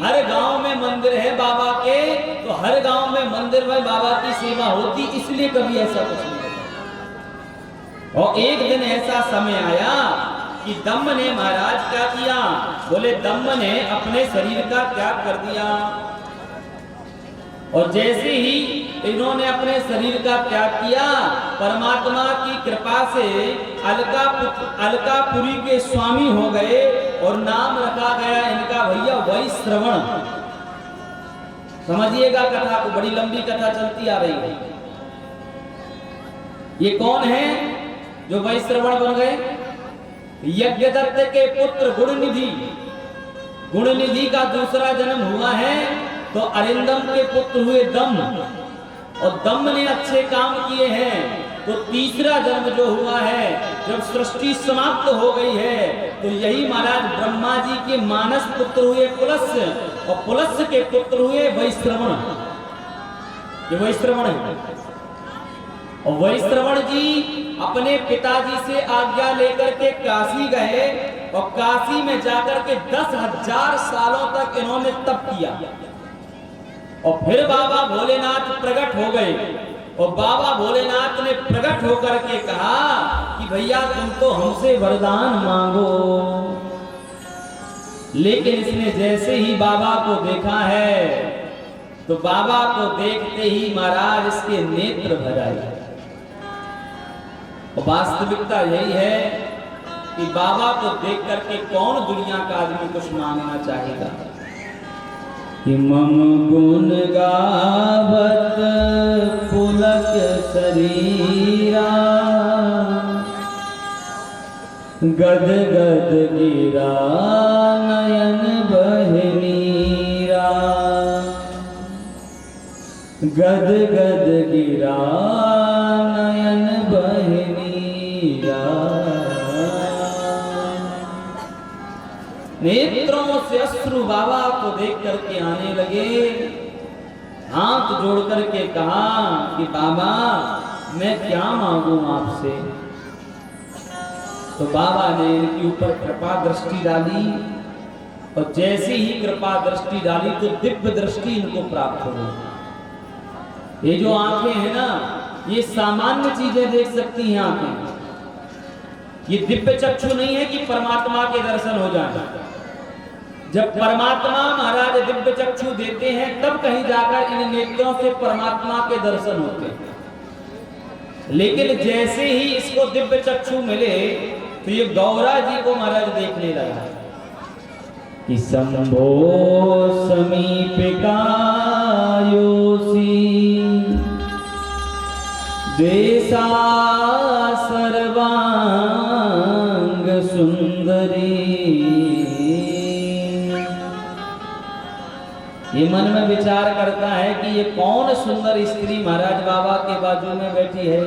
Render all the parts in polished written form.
हर गांव में मंदिर है बाबा के, तो हर गांव में मंदिर में बाबा की सेवा होती, इसलिए कभी ऐसा कुछ नहीं होता। और एक दिन ऐसा समय आया कि दम्म ने महाराज क्या किया, बोले दम्म ने अपने शरीर का त्याग कर दिया। और जैसे ही इन्होंने अपने शरीर का त्याग किया, परमात्मा की कृपा से अलकापुरी के स्वामी हो गए और नाम रखा गया इनका भैया वैश्रवण। समझिएगा कथा को, बड़ी लंबी कथा चलती आ रही है। ये कौन है जो वैश्रवण बन गए? यज्ञदत्त के पुत्र गुणनिधि। गुणनिधि का दूसरा जन्म हुआ है तो अरिंदम के पुत्र हुए दम्म, और दम्म ने अच्छे काम किए हैं तो तीसरा जन्म जो हुआ है, जब सृष्टि समाप्त हो गई है, तो यही महाराज ब्रह्मा जी के मानस पुत्र हुए पुलस्त्य, और पुलस्त्य के पुत्र हुए वैश्रवण। ये वैश्रवण है। और वैश्रवण जी अपने पिताजी से आज्ञा लेकर के काशी गए, और काशी में जाकर के 10,000 सालों तक इन्होंने तप किया। और फिर बाबा भोलेनाथ प्रकट हो गए, और बाबा भोलेनाथ ने प्रकट होकर के कहा कि भैया तुम तो हमसे वरदान मांगो। लेकिन इसने जैसे ही बाबा को देखा है, तो बाबा को देखते ही महाराज इसके नेत्र भर आए। और वास्तविकता यही है कि बाबा को देख करके कौन दुनिया का आदमी कुछ मांगना चाहेगा। कि मम गुण गावत पुलक शरीरा, गद गद गिरा नयन बहनीरा, गद गद गिरा नयन बहनीरा। नेत्रों से अश्रु बाबा को देख करके आने लगे। हाथ जोड़ करके कहा कि बाबा मैं क्या मांगू आपसे। तो बाबा ने इनके ऊपर कृपा दृष्टि डाली, और जैसे ही कृपा दृष्टि डाली तो दिव्य दृष्टि इनको प्राप्त हो गई। ये जो आंखें हैं ना, ये सामान्य चीजें देख सकती हैं आंखें। ये दिव्य चक्षु नहीं है कि परमात्मा के दर्शन हो जाए। जब परमात्मा महाराज दिव्य चक्षु देते हैं, तब कहीं जाकर इन नेत्रों से परमात्मा के दर्शन होते हैं। लेकिन जैसे ही इसको दिव्य चक्षु मिले, तो ये गौरा जी को महाराज देखने लगा कि शंभो समीपिका योसी देसा सर्वांग सुंदरी। ये मन में विचार करता है कि ये कौन सुंदर स्त्री महाराज बाबा के बाजू में बैठी है।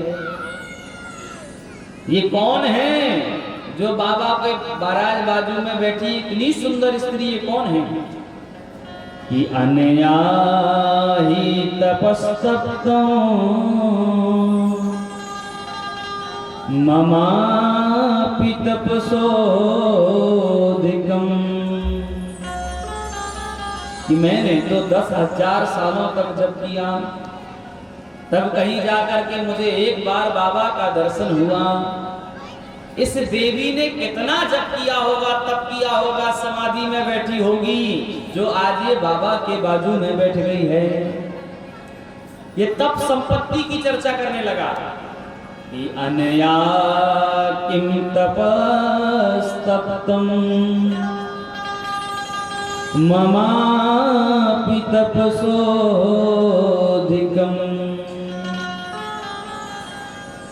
ये कौन है जो बाबा के महाराज बाजू में बैठी इतनी सुंदर स्त्री, ये कौन है? कि अनया ही तपस्तप्तो ममापि तपसोऽधिकम्। कि मैंने तो 10,000 सालों तक जब किया, तब कहीं जाकर के मुझे एक बार बाबा का दर्शन हुआ। इस देवी ने कितना जप किया होगा, तप किया होगा, समाधि में बैठी होगी, जो आज ये बाबा के बाजू में बैठ गई है। ये तप संपत्ति की चर्चा करने लगा कि अनया किम तपस्तप्तम ममापि तपसोऽधिकम्।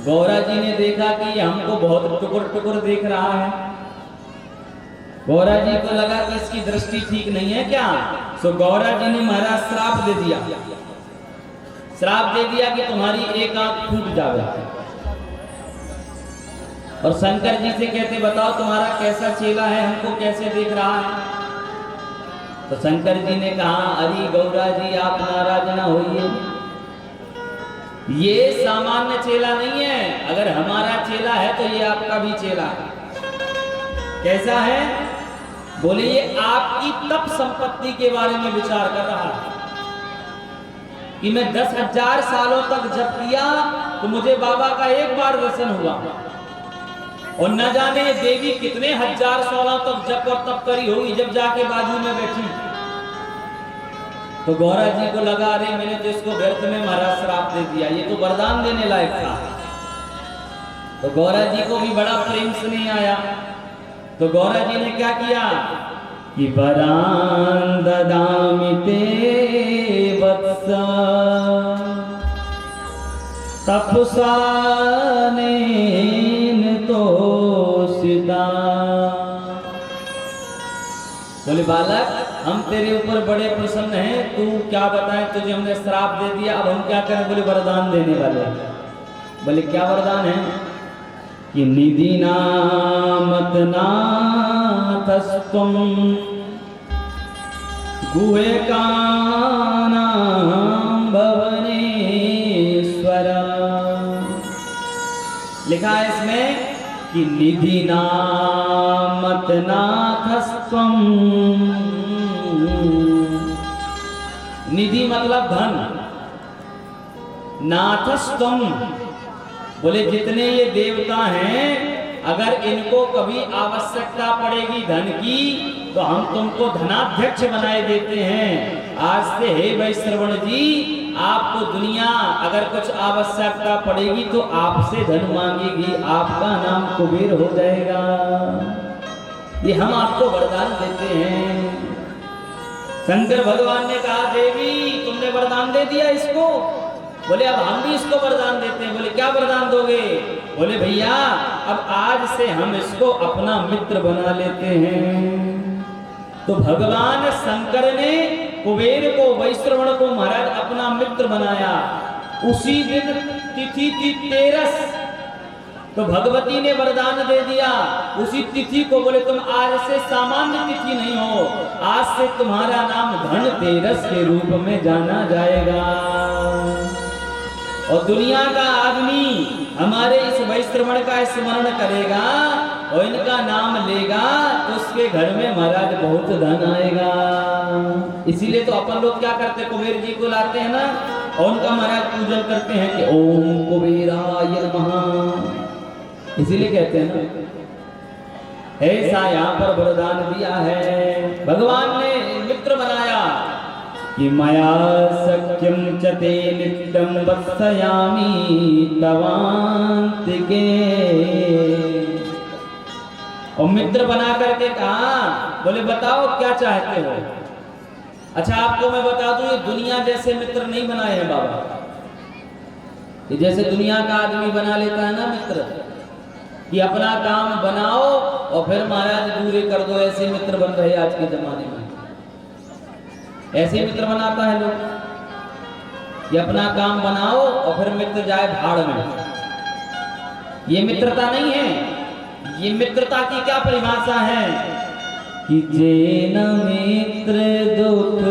गौरा जी ने देखा कि ये हमको बहुत टुकुर टुकुर देख रहा है। गौरा जी को लगा कि इसकी दृष्टि ठीक नहीं है क्या, तो गौरा जी ने महाराज श्राप दे दिया। श्राप दे दिया कि तुम्हारी एक आंख फूट जावे। और शंकर जी से कहते बताओ तुम्हारा कैसा चेला है, हमको कैसे देख रहा है। तो शंकर जी ने कहा अरे गौरा जी आप नाराज ना होइए, ये सामान्य चेला नहीं है। अगर हमारा चेला है तो ये आपका भी चेला है। कैसा है? बोले ये आपकी तप संपत्ति के बारे में विचार कर रहा है कि मैं 10,000 सालों तक जप किया तो मुझे बाबा का एक बार दर्शन हुआ, और न जाने देवी कितने 1000 सालों तक जप और तप करी होगी जब जाके बाजू में बैठी। तो गौरा जी को लगा अरे मैंने तो इसको व्यर्थ में महाराज श्राप दे दिया, ये तो वरदान देने लायक था। तो गौरा जी को भी बड़ा प्रेम से नहीं आया, तो गौरा जी ने क्या किया कि वरान ददामि ते वत्स तपसा नेन तोषिता। बोले बालक हम तेरे ऊपर बड़े प्रसन्न हैं, तू क्या बताएं, तुझे हमने श्राप दे दिया, अब हम क्या करें। बोले वरदान देने वाले। बोले क्या वरदान है कि निधि नामत नाथस्त्वं गुहे कानां भवनेश्वर। लिखा है इसमें कि निधि नामत नाथस्त्वं, निधि मतलब धन, नाथस्त्वं बोले जितने ये देवता हैं अगर इनको कभी आवश्यकता पड़ेगी धन की तो हम तुमको धनाध्यक्ष बनाए देते हैं। आज से हे वैश्रवण जी आपको दुनिया अगर कुछ आवश्यकता पड़ेगी तो आपसे धन मांगेगी, आपका नाम कुबेर हो जाएगा। ये हम आपको वरदान देते हैं। शंकर भगवान ने कहा देवी तुमने वरदान दे दिया इसको। बोले अब हम भी इसको वरदान देते हैं। बोले क्या वरदान दोगे। बोले भैया अब आज से हम इसको अपना मित्र बना लेते हैं। तो भगवान शंकर ने कुबेर को वैश्रवण को महाराज अपना मित्र बनाया। उसी दिन तिथि थी 13, तो भगवती ने वरदान दे दिया उसी तिथि को। बोले तुम आज से सामान्य तिथि नहीं हो, आज से तुम्हारा नाम धनतेरस के रूप में जाना जाएगा। और दुनिया का आदमी हमारे इस वैश्रवण का स्मरण करेगा और इनका नाम लेगा तो उसके घर में महाराज बहुत धन आएगा। इसीलिए तो अपन लोग क्या करते, कुबेर जी को लाते हैं ना और उनका महाराज पूजन करते हैं कि ओम कुबेराय नमः। इसीलिए कहते हैं ना, ऐसा यहाँ पर वरदान दिया है। भगवान ने मित्र बनाया कि मया सख्यम च ते नित्यं वत्सयामि तवान्तिके। और मित्र बना करके कहा बोले बताओ क्या चाहते हो। अच्छा आपको मैं बता दूं ये दुनिया जैसे मित्र नहीं बनाए हैं बाबा। ये जैसे दुनिया का आदमी बना लेता है ना मित्र कि अपना काम बनाओ और फिर महाराज दूरी कर दो, ऐसे मित्र बन रहे आज के जमाने में। ऐसे मित्र बनाता है लोग, ये अपना काम बनाओ और फिर मित्र जाए भाड़ में। ये मित्रता नहीं है। ये मित्रता की क्या परिभाषा है कि जे न मित्र दुख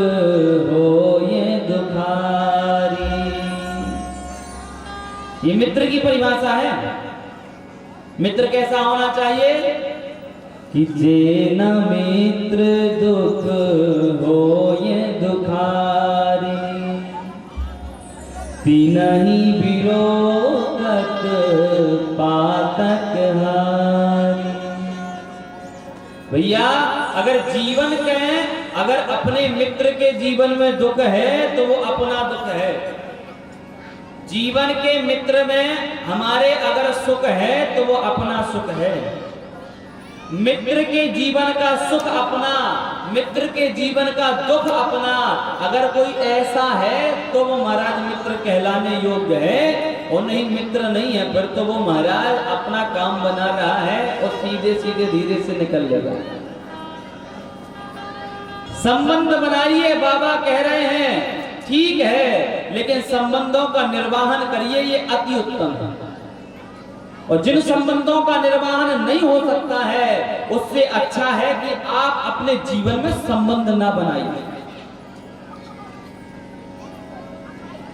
हो ये दुखारी। ये मित्र की परिभाषा है। मित्र कैसा होना चाहिए कि जे न मित्र दुख हो ये दुखारी, तिनहि विरोधत पातक हारी। भैया अगर जीवन के अगर अपने मित्र के जीवन में दुख है तो वो अपना दुख है। जीवन के मित्र में हमारे अगर सुख है तो वो अपना सुख है। मित्र के जीवन का सुख अपना, मित्र के जीवन का दुख अपना। अगर कोई ऐसा है तो वो महाराज मित्र कहलाने योग्य है, और नहीं मित्र नहीं है फिर तो वो महाराज अपना काम बना रहा है और सीधे सीधे धीरे से निकल जाएगा। संबंध बनाइए बाबा कह रहे हैं ठीक है, लेकिन संबंधों का निर्वाहन करिए, ये अति उत्तम है। और जिन संबंधों का निर्वाहन नहीं हो सकता है उससे अच्छा है कि आप अपने जीवन में संबंध ना बनाइए।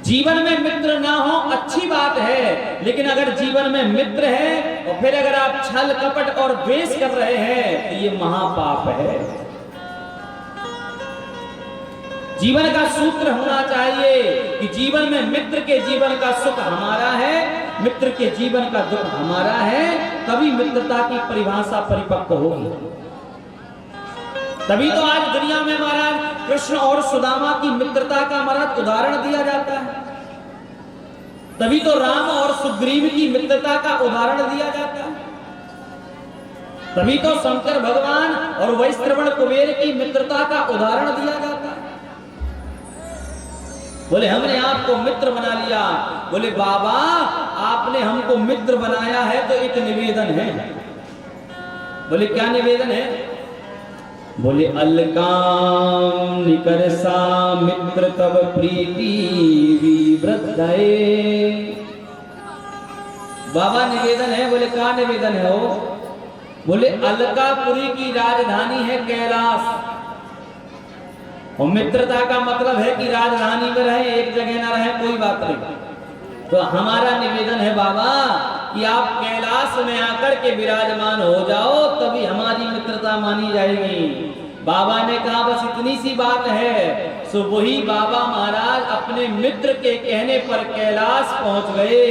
जीवन में मित्र ना हो अच्छी बात है, लेकिन अगर जीवन में मित्र है और फिर अगर आप छल कपट और द्वेष कर रहे हैं तो ये महापाप है। जीवन का सूत्र होना चाहिए कि जीवन में मित्र के जीवन का सुख हमारा है, मित्र के जीवन का दुख हमारा है, तभी मित्रता की परिभाषा परिपक्व होगी। तभी तो आज दुनिया में महाराज कृष्ण और सुदामा की मित्रता का महाराज उदाहरण दिया जाता है। तभी तो राम और सुग्रीव की मित्रता का उदाहरण दिया जाता है। तभी तो शंकर भगवान और वैश्रवण कुबेर की मित्रता का उदाहरण दिया जाता है। बोले हमने आपको मित्र बना लिया। बोले बाबा आपने हमको मित्र बनाया है तो एक निवेदन है। बोले क्या निवेदन है? बोले अलकाम निकरसा मित्र तब प्रीति विवृद्धये। बाबा निवेदन है। बोले क्या निवेदन है वो? बोले अलकापुरी की राजधानी है कैलाश, और मित्रता का मतलब है कि राजधानी में रहे, एक जगह ना रहे, कोई बात नहीं। तो हमारा निवेदन है बाबा कि आप कैलाश में आकर के विराजमान हो जाओ, तभी हमारी मित्रता मानी जाएगी। बाबा ने कहा बस इतनी सी बात है। सो वही बाबा महाराज अपने मित्र के कहने पर कैलाश पहुंच गए।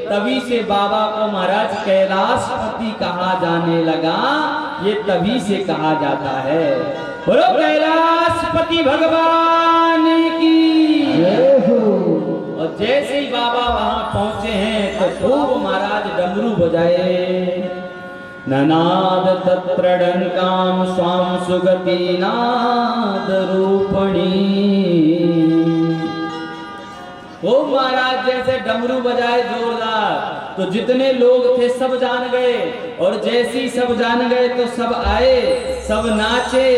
तभी से बाबा को महाराज कैलाशपति कहा जाने लगा। ये तभी से कहा जाता है। बोलो कैलाशपति भगवान की। और जैसे ही बाबा वहां पहुंचे हैं तो खूब महाराज डमरू बजाए। ननाद तत्र डंकाम स्वाम सुगति नाद रूपणी। वो महाराज जैसे डमरू बजाए जोरदार, तो जितने लोग थे सब जान गए। और जैसे ही सब जान गए तो सब आए, सब नाचे,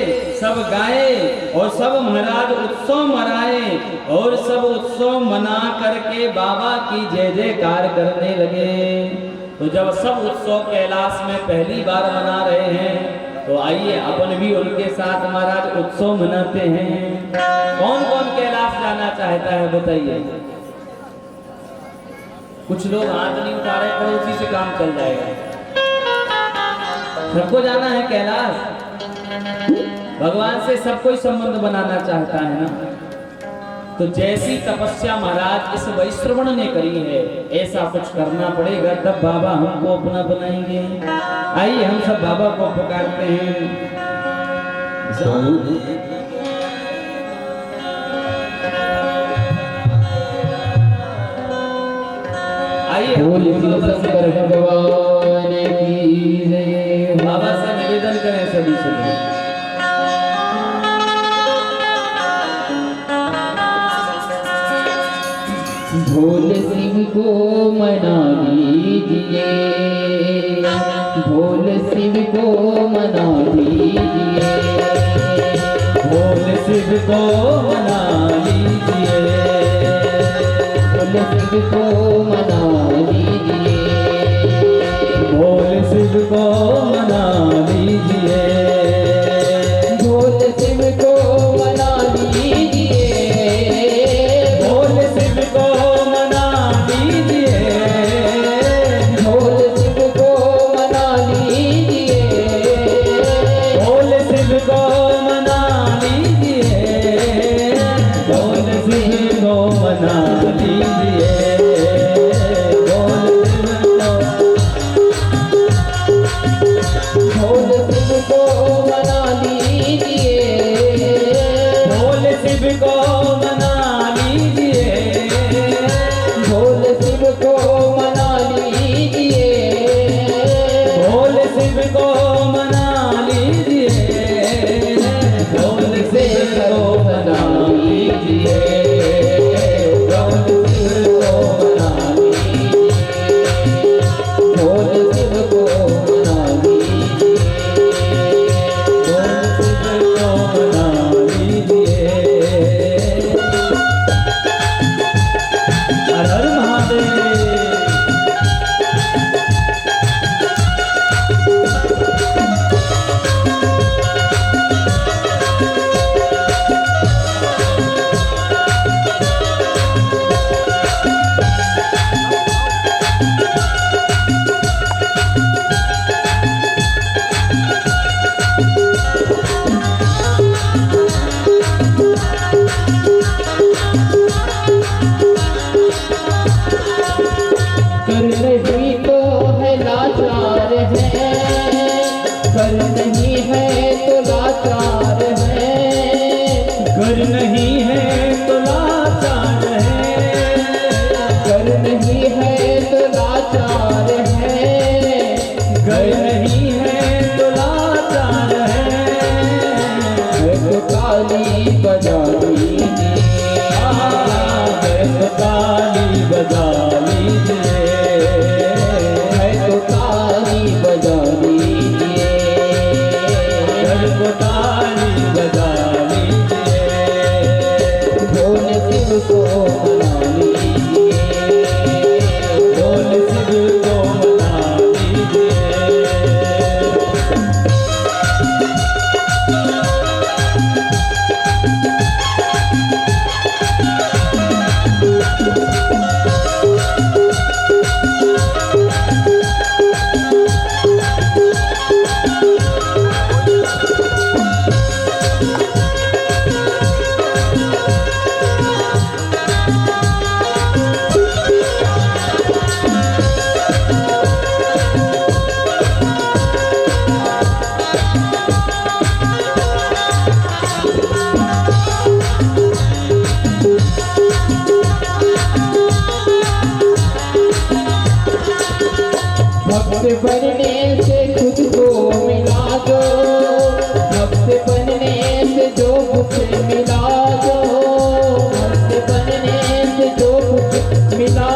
सब गाए और सब महाराज उत्सव मनाए। और सब उत्सव मना करके बाबा की जय जयकार करने लगे। तो जब सब उत्सव कैलाश में पहली बार मना रहे हैं तो आइए अपन भी उनके साथ महाराज उत्सव मनाते हैं। कौन कौन कैलाश जाना चाहता है बताइए? कुछ लोग हाथ नहीं उठा रहे, पड़ोसी से काम चल जाएगा। सबको जाना है कैलाश। भगवान से सब कोई संबंध बनाना चाहता है ना। तो जैसी तपस्या महाराज इस वैश्रवण ने करी है, ऐसा कुछ करना पड़ेगा, तब बाबा हमको अपना बनाएंगे। आइए हम सब बाबा को पुकारते हैं। आइए शंकर भगवान की जय। बाबा से निवेदन करें सभी से। भोले सिंह को मना लीजिए, भोले शिव को मना लीजिए, भोले शिव को मना लीजिए, भोले शिव को मना लीजिए, भोले शिव को मना लीजिए, भोले शिव को मना लीजिए, भोले शिव को मना लीजिए, भोले शिव को मना लीजिए, भोले शिव को मना लीजिए, भोले शिव को मना लीजिए, भोले शिव को मना लीजिए, भोले शिव को मना लीजिए, भोले शिव को मना लीजिए, भोले शिव को मना लीजिए, भोले शिव को मना लीजिए, भोले शिव को मना लीजिए, भोले शिव को मना लीजिए, भोले शिव को मना लीजिए। हर हर महादेव। शिव को मना लीजिए, बोल शिव को मना लीजिए। भक्त बनने से खुद को मिला दो, भक्त बनने से जो कुछ मिला दो, भक्त बनने से जो कुछ मिला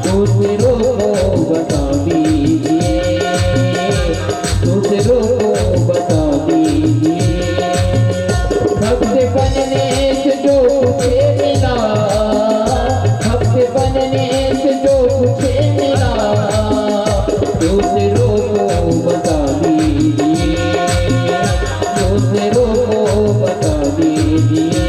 दूसरों को बता दीजिए, दूसरों को बता दीजिए। भक्त बनने से जो कुछ मिला, भक्त बनने से जो कुछ मिला दूसरों को बता दीजिए, दूसरों को बता दीजिए।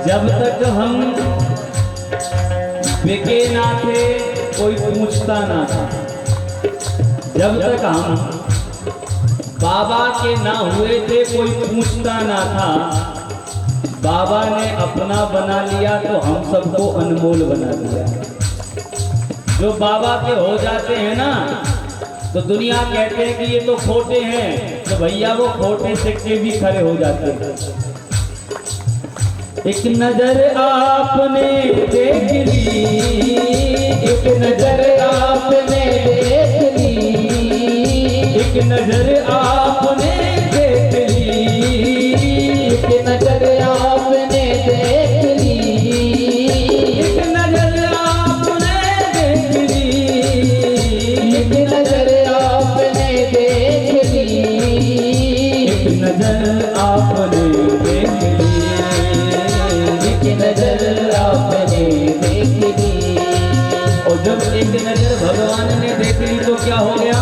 जब तक हम बिके ना थे कोई पूछता ना था, जब तक हम बाबा के ना हुए थे कोई पूछता ना था, बाबा ने अपना बना लिया तो हम सबको अनमोल बना दिया। जो बाबा के हो जाते हैं ना तो दुनिया कहते हैं कि ये तो खोटे हैं, तो भैया वो खोटे सिक्के भी खड़े हो जाते हैं। एक नजर आपने देख ली, एक नजर आपने देख ली, एक नजर आपने देख ली, एक नजर आपने देख ली, एक नजर आपने देख ली, एक नजर आपने देख ली, एक नजर आपने देख ली, एक नजर आपने देख ली। और जब एक नजर भगवान ने देख ली तो क्या हो गया?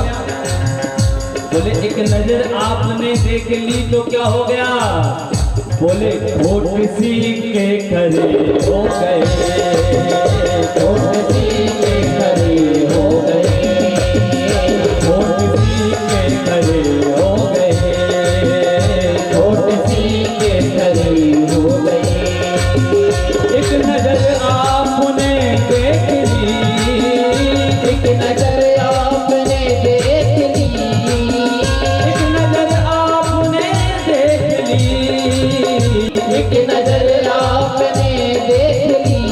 बोले एक नजर आपने देख ली तो क्या हो गया? बोले होठ सी के खरे हो गए, होठ सी के खरे हो गए, होठ सी के खरे हो गए, होठ सी के खरे हो गए। एक नजर आपने देख ली, एक नजर आपने देख ली, एक नजर आपने देख ली, एक नजर आपने देख ली,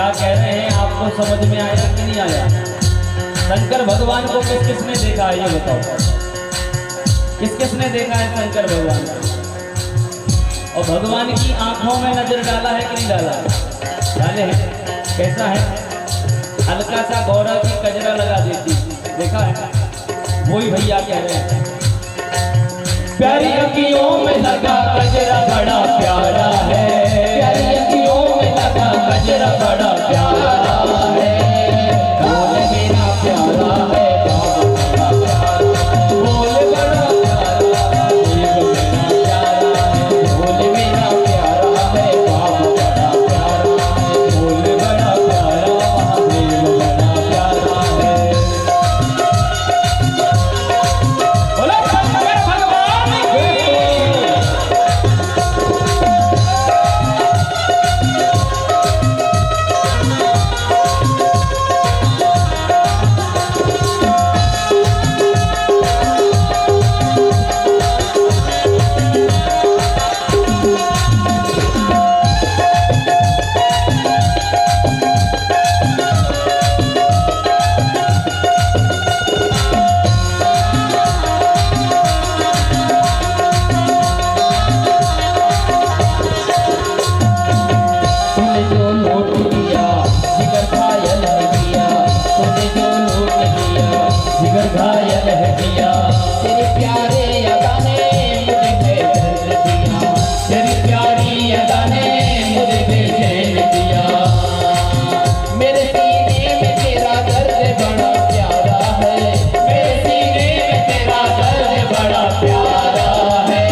क्या कह रहे हैं आपको समझ में आया कि नहीं आया? शंकर भगवान को किस किसने देखा है ये बताओ, किस किसने देखा है शंकर भगवान को? और भगवान की आंखों में नजर डाला है कि नहीं डाला? डाले हैं। कैसा है? हल्का सा गौरा की कजरा लगा देती, देखा है? वही भैया कह रहे हैं प्यारी अखियों में लगा कजरा बड़ा प्यारा है, प्यारी अखियों में लगा कजरा बड़ा प्यारा है, बोल मेरा प्यारा है बाबा बड़ा प्यारा है, बोल बड़ा प्यारा है, बोल मेरा प्यारा है बाबा बड़ा प्यारा है, बोल बड़ा प्यारा महादेव बड़ा प्यारा है। बोलो शंकर भगवान की। तूने जो लूट लिया जिगर घायल है किया, तूने जो लूट लिया जिगर घायल है किया, तेरे प्यारे अदा ने मुझे बेदर्द दिया, तेरी प्यारी अदा ने मुझे बेचैन दिया, मेरे सीने में तेरा दर्द बड़ा प्यारा है, मेरे सीने में तेरा दर्द बड़ा प्यारा है,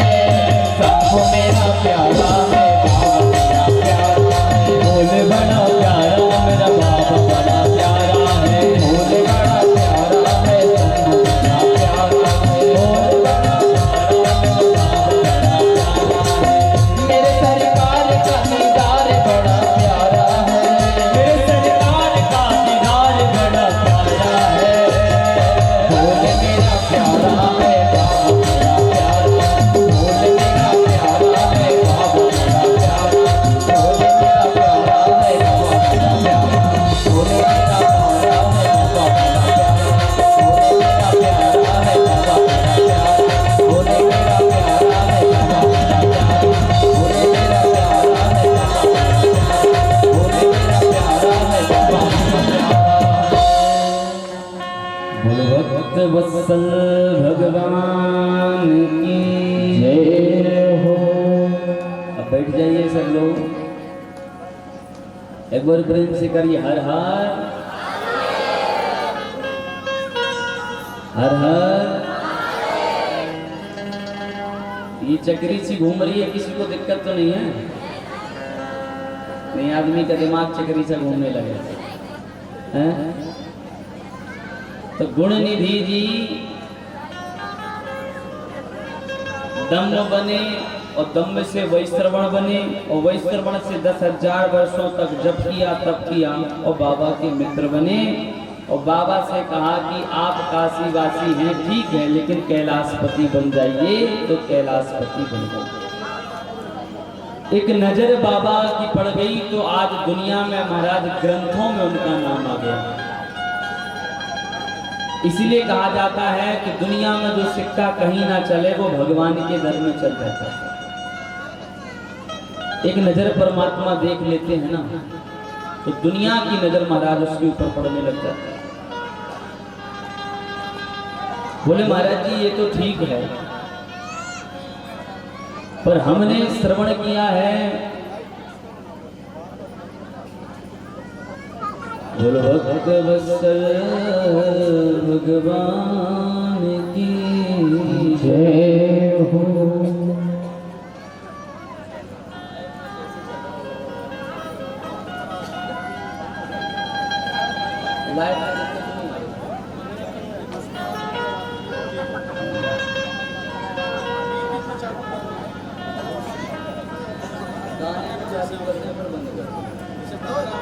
सबको मेरा प्यारा है बाबा बड़ा प्यारा है, बोल बड़ा प्यारा मेरा बाबा बड़ा प्यारा है, बोल बड़ा प्यारा है शंभू बड़ा प्यारा है, बोल बड़ा प्यारा मेरा बाबा बड़ा प्यारा है, मेरे सरकार का दीदार बड़ा प्यारा है, मेरे सरकार का दीदार बड़ा प्यारा है, बोल मेरा प्यारा है बाबा बड़ा प्यारा, बोल मेरा प्यारा है बाबा बड़ा प्यारा, बोल मेरा प्यारा है बाबा बड़ा प्यारा, बोल मेरा प्यारा है बाबा बड़ा प्यारा, बोल मेरा प्यारा है बाबा बड़ा प्यारा, बोल मेरा प्यारा है बाबा बड़ा प्यारा, बोल मेरा प्यारा है बाबा बड़ा प्यारा, बोल मेरा प्यारा है बाबा बड़ा प्यारा। बोलो भक्त वत्सल भगवान की जय हो। अब बैठ जाइए सब लोग, एक बार प्रेम से करिए हर हर हर हर। ये चक्री सी घूम रही है, किसी को दिक्कत तो नहीं है? नहीं, आदमी का दिमाग चक्री से घूमने लगे हैं? तो गुण निधि जी दम्म बने और दम्म से वैश्रवण बने और वैश्रवण से 10,000 वर्षों तक जप किया तप किया और बाबा के मित्र बने और बाबा से कहा कि आप काशीवासी हैं ठीक है, लेकिन कैलाशपति बन जाइए, तो कैलाशपति बन गए। एक नजर बाबा की पड़ गई तो आज दुनिया में महाराज ग्रंथों में उनका नाम आ गया। इसीलिए कहा जाता है कि दुनिया में जो सिक्का कहीं ना चले वो भगवान के दर में चल जाता है। एक नजर परमात्मा देख लेते हैं ना, तो दुनिया की नजर महाराज उसके ऊपर पड़ने लग जाती है। बोले महाराज जी ये तो ठीक है, पर हमने श्रवण किया है, बोलो भक्त वत्सल भगवान की जय हो।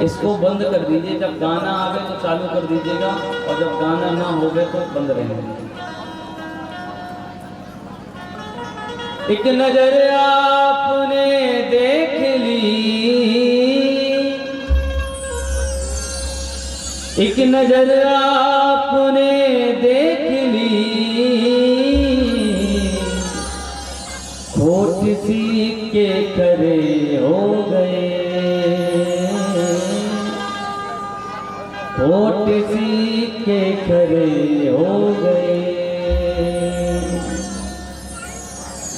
इसको बंद कर दीजिए, जब गाना आवे तो चालू कर दीजिएगा और जब गाना ना होवे तो बंद रहेगा। एक नजर आपने देख ली एक नजर आपने देख ली, खोट सी के खरे हो गए, खोट सी के खरे हो गए।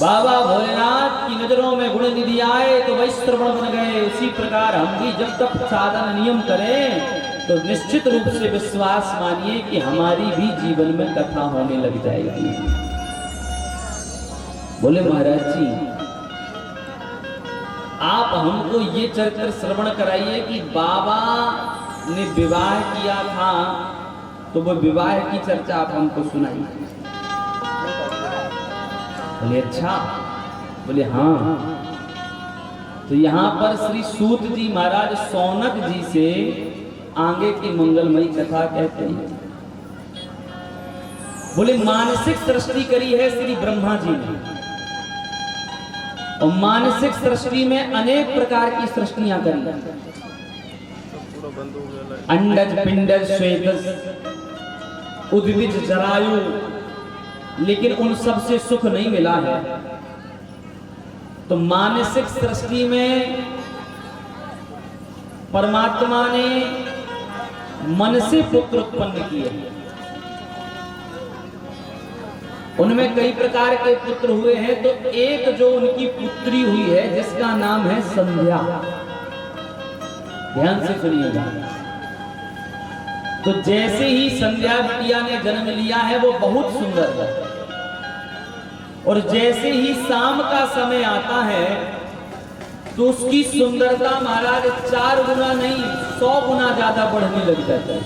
बाबा भोलेनाथ की नजरों में गुण निधि आए तो वही श्रवण बन गए। उसी प्रकार हम भी जब तक साधन नियम करें तो निश्चित रूप से विश्वास मानिए कि हमारी भी जीवन में कथा होने लग जाएगी। बोले महाराज जी, आप हमको ये चरित्र श्रवण कराइए कि बाबा ने विवाह किया था, तो वो विवाह की चर्चा आप हमको सुनाइए। बोले अच्छा, बोले हाँ। तो यहाँ पर श्री सूत जी महाराज सौनक जी से आगे की मंगलमयी कथा कहते हैं। बोले मानसिक सृष्टि करी है श्री ब्रह्मा जी ने, और मानसिक सृष्टि में अनेक प्रकार की सृष्टियां करी, अंडज पिंडज श्वेतज उद्भिज जरायु, लेकिन उन सब से सुख नहीं मिला है। तो मानसिक सृष्टि में परमात्मा ने मन से पुत्र उत्पन्न किए, उनमें कई प्रकार के पुत्र हुए हैं। तो एक जो उनकी पुत्री हुई है जिसका नाम है संध्या, ध्यान से सुनिएगा। तो जैसे ही संध्या बिटिया ने जन्म लिया है वो बहुत सुंदर है, और जैसे ही शाम का समय आता है तो उसकी सुंदरता महाराज 4 गुना नहीं 100 गुना ज्यादा बढ़ने लग जाता है।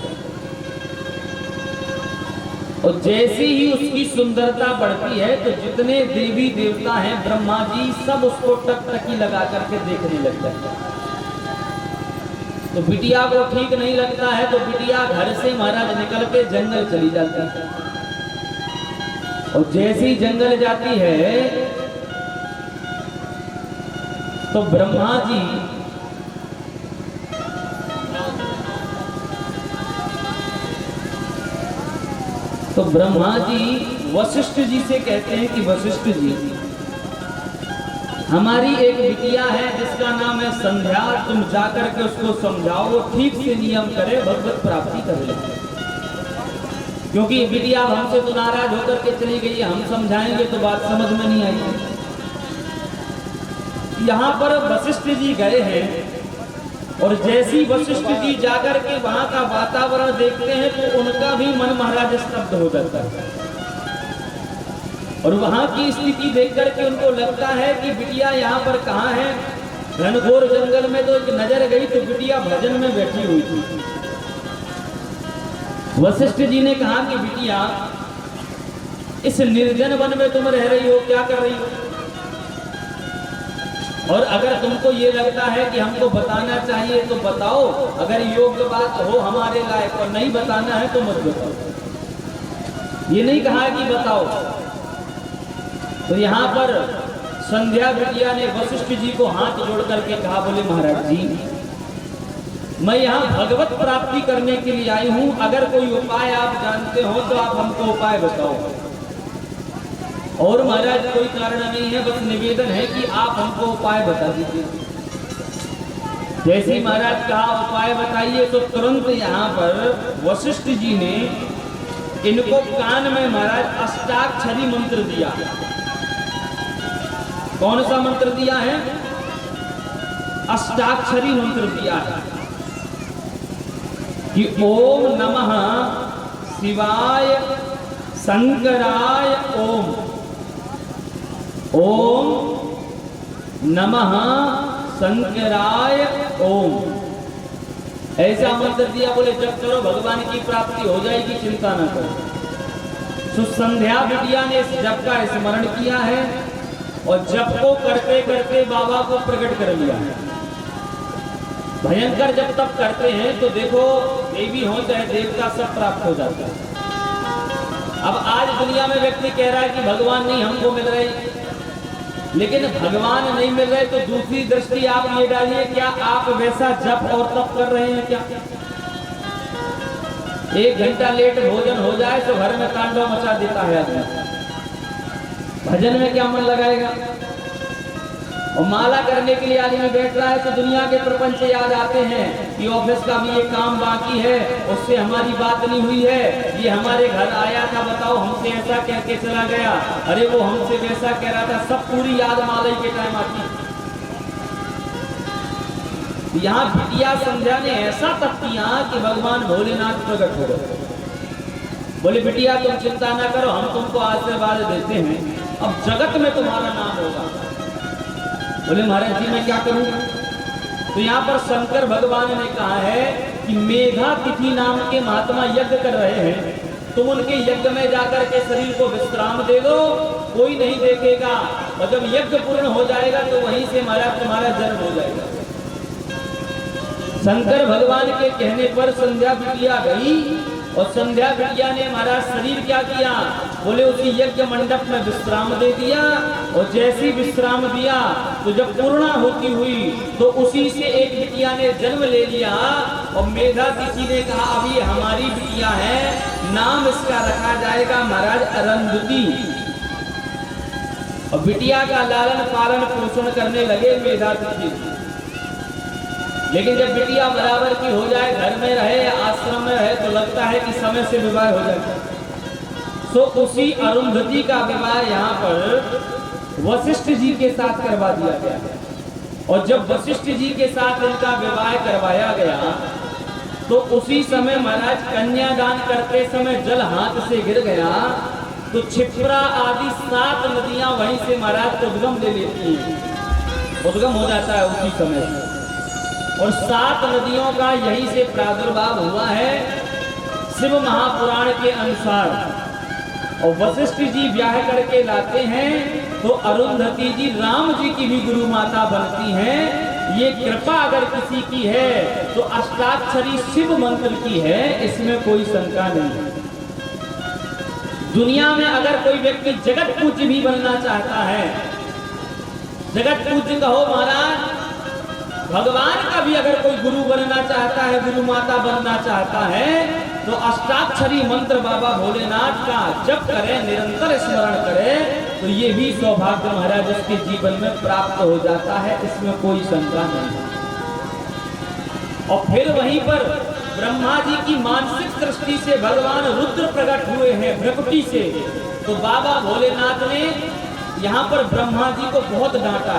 और जैसे ही उसकी सुंदरता बढ़ती है तो जितने देवी देवता हैं ब्रह्मा जी सब उसको टकटकी लगा करके देखने लग जाते हैं। तो बिटिया को ठीक नहीं लगता है तो बिटिया घर से महाराज निकल के जंगल चली जाती है, और जैसे ही जंगल जाती है तो ब्रह्मा जी वशिष्ठ जी से कहते हैं कि वशिष्ठ जी, हमारी एक बिटिया है जिसका नाम है संध्या, तुम जाकर के उसको समझाओ वो ठीक से नियम करे, भगवत प्राप्ति कर ले। क्योंकि बिटिया हमसे तो नाराज होकर के चली गई है, हम समझाएंगे तो बात समझ में नहीं आएगी। यहाँ पर वशिष्ठ जी गए हैं, और जैसी वशिष्ठ जी जाकर के वहां का वातावरण देखते हैं तो उनका भी मन महाराज स्तब्ध हो जाता है, और वहां की स्थिति देख करके उनको लगता है कि बिटिया यहाँ पर कहाँ है। घनघोर जंगल में तो एक नजर गई तो बिटिया भजन में बैठी हुई थी। वशिष्ठ जी ने कहा कि बिटिया, इस निर्जन वन में तुम रह रही हो, क्या कर रही हो? और अगर तुमको ये लगता है कि हमको बताना चाहिए तो बताओ, अगर योग्य बात हो हमारे लायक, और नहीं बताना है तो मत बताओ। ये नहीं कहा कि बताओ। तो यहाँ पर संध्या बिटिया ने वशिष्ठ जी को हाथ जोड़ करके कहा, बोले महाराज जी, मैं यहाँ भगवत प्राप्ति करने के लिए आई हूँ, अगर कोई उपाय आप जानते हो तो आप हमको उपाय बताओ। और महाराज कोई कारण नहीं है, बस निवेदन है कि आप हमको उपाय बता दीजिए। जैसे ही महाराज कहा उपाय बताइए, तो तुरंत यहाँ पर वशिष्ठ जी ने इनको कान में महाराज अष्टाक्षरी मंत्र दिया। कौन सा मंत्र दिया है? अष्टाक्षरी मंत्र दिया है कि ओम नमः शिवाय शंकराय ओम, ओम नमः शंकराय ओम, ऐसा मंत्र दिया। बोले जब करो भगवान की प्राप्ति हो जाएगी, चिंता न करो। तो संध्या बिटिया ने इस जप का स्मरण किया है, और जप को करते करते बाबा को प्रकट कर लिया है। भयंकर जब तप करते हैं तो देखो देवी हो चाहे देवता सब प्राप्त हो जाता है। अब आज दुनिया में व्यक्ति कह रहा है कि भगवान नहीं हमको मिल रहे, लेकिन भगवान नहीं मिल रहे तो दूसरी दृष्टि आप ये डालिए, क्या आप वैसा जप और तप कर रहे हैं क्या? 1 घंटा लेट भोजन हो जाए तो घर में तांडव मचा देता है आदमी। भजन में क्या मन लगाएगा? और माला करने के लिए आदमी बैठ रहा है तो दुनिया के प्रपंच याद आते हैं कि ऑफिस का भी ये काम बाकी है, उससे हमारी बात नहीं हुई है, ये हमारे घर आया था, बताओ हमसे ऐसा कह के चला गया, अरे वो हमसे वैसा कह रहा था, सब पूरी याद माला के टाइम आती। यहाँ बिटिया संध्या ने ऐसा तप किया कि भगवान भोलेनाथ प्रकट हो गए। बोले बिटिया तुम चिंता ना करो, हम तुमको आशीर्वाद देते हैं, अब जगत में तुम्हारा नाम होगा। बोले महाराज जी मैं क्या करूं? तो यहाँ पर शंकर भगवान ने कहा है कि मेघा तिथि नाम के महात्मा यज्ञ कर रहे हैं, तुम उनके यज्ञ में जाकर के शरीर को विश्राम दे दो, कोई नहीं देखेगा, और जब यज्ञ पूर्ण हो जाएगा तो वहीं से महाराज तुम्हारा जन्म हो जाएगा। शंकर भगवान के कहने पर संध्या बिटिया गई और संध्या बिटिया ने महाराज शरीर क्या किया? बोले उसी यज्ञ मंडप में विश्राम दे दिया, और जैसी विश्राम दिया तो जब पूर्णा होती हुई तो उसी से एक बिटिया ने जन्म ले लिया। और मेधा तिथि ने कहा अब ये हमारी बिटिया है, नाम इसका रखा जाएगा महाराज अरुंधति। और बिटिया का लालन पालन पोषण करने लगे मेधा तिथि। लेकिन जब बिटिया बराबर की हो जाए, घर में रहे या आश्रम में रहे, तो लगता है कि समय से विवाह हो जाए। तो उसी अरुंधति का विवाह यहाँ पर वशिष्ठ जी के साथ करवा दिया गया। और जब वशिष्ठ जी के साथ इनका विवाह करवाया गया तो उसी समय महाराज कन्यादान करते समय जल हाथ से गिर गया तो क्षिप्रा आदि 7 नदियां वहीं से महाराज उद्गम ले लेती हैं, उद्गम हो जाता है उसी समय से। और 7 नदियों का यहीं से प्रादुर्भाव हुआ है शिव महापुराण के अनुसार। और वशिष्ठ जी ब्याह करके लाते हैं तो अरुंधति जी राम जी की भी गुरु माता बनती हैं। ये कृपा अगर किसी की है तो अष्टाक्षरी शिव मंत्र की है, इसमें कोई शंका नहीं है। दुनिया में अगर कोई व्यक्ति जगत पूज्य भी बनना चाहता है, जगत पूज्य कहो महाराज, भगवान का भी अगर कोई गुरु बनना चाहता है, गुरु माता बनना चाहता है, तो अष्टाक्षरी मंत्र बाबा भोलेनाथ का जप करे, निरंतर स्मरण करे, तो ये भी सौभाग्य महाराज उसके जीवन में प्राप्त हो जाता है, इसमें कोई शंका नहीं। और फिर वहीं पर ब्रह्मा जी की मानसिक दृष्टि से भगवान रुद्र प्रकट हुए हैं भ्रकुटी से। तो बाबा भोलेनाथ ने यहाँ पर ब्रह्मा जी को बहुत डांटा।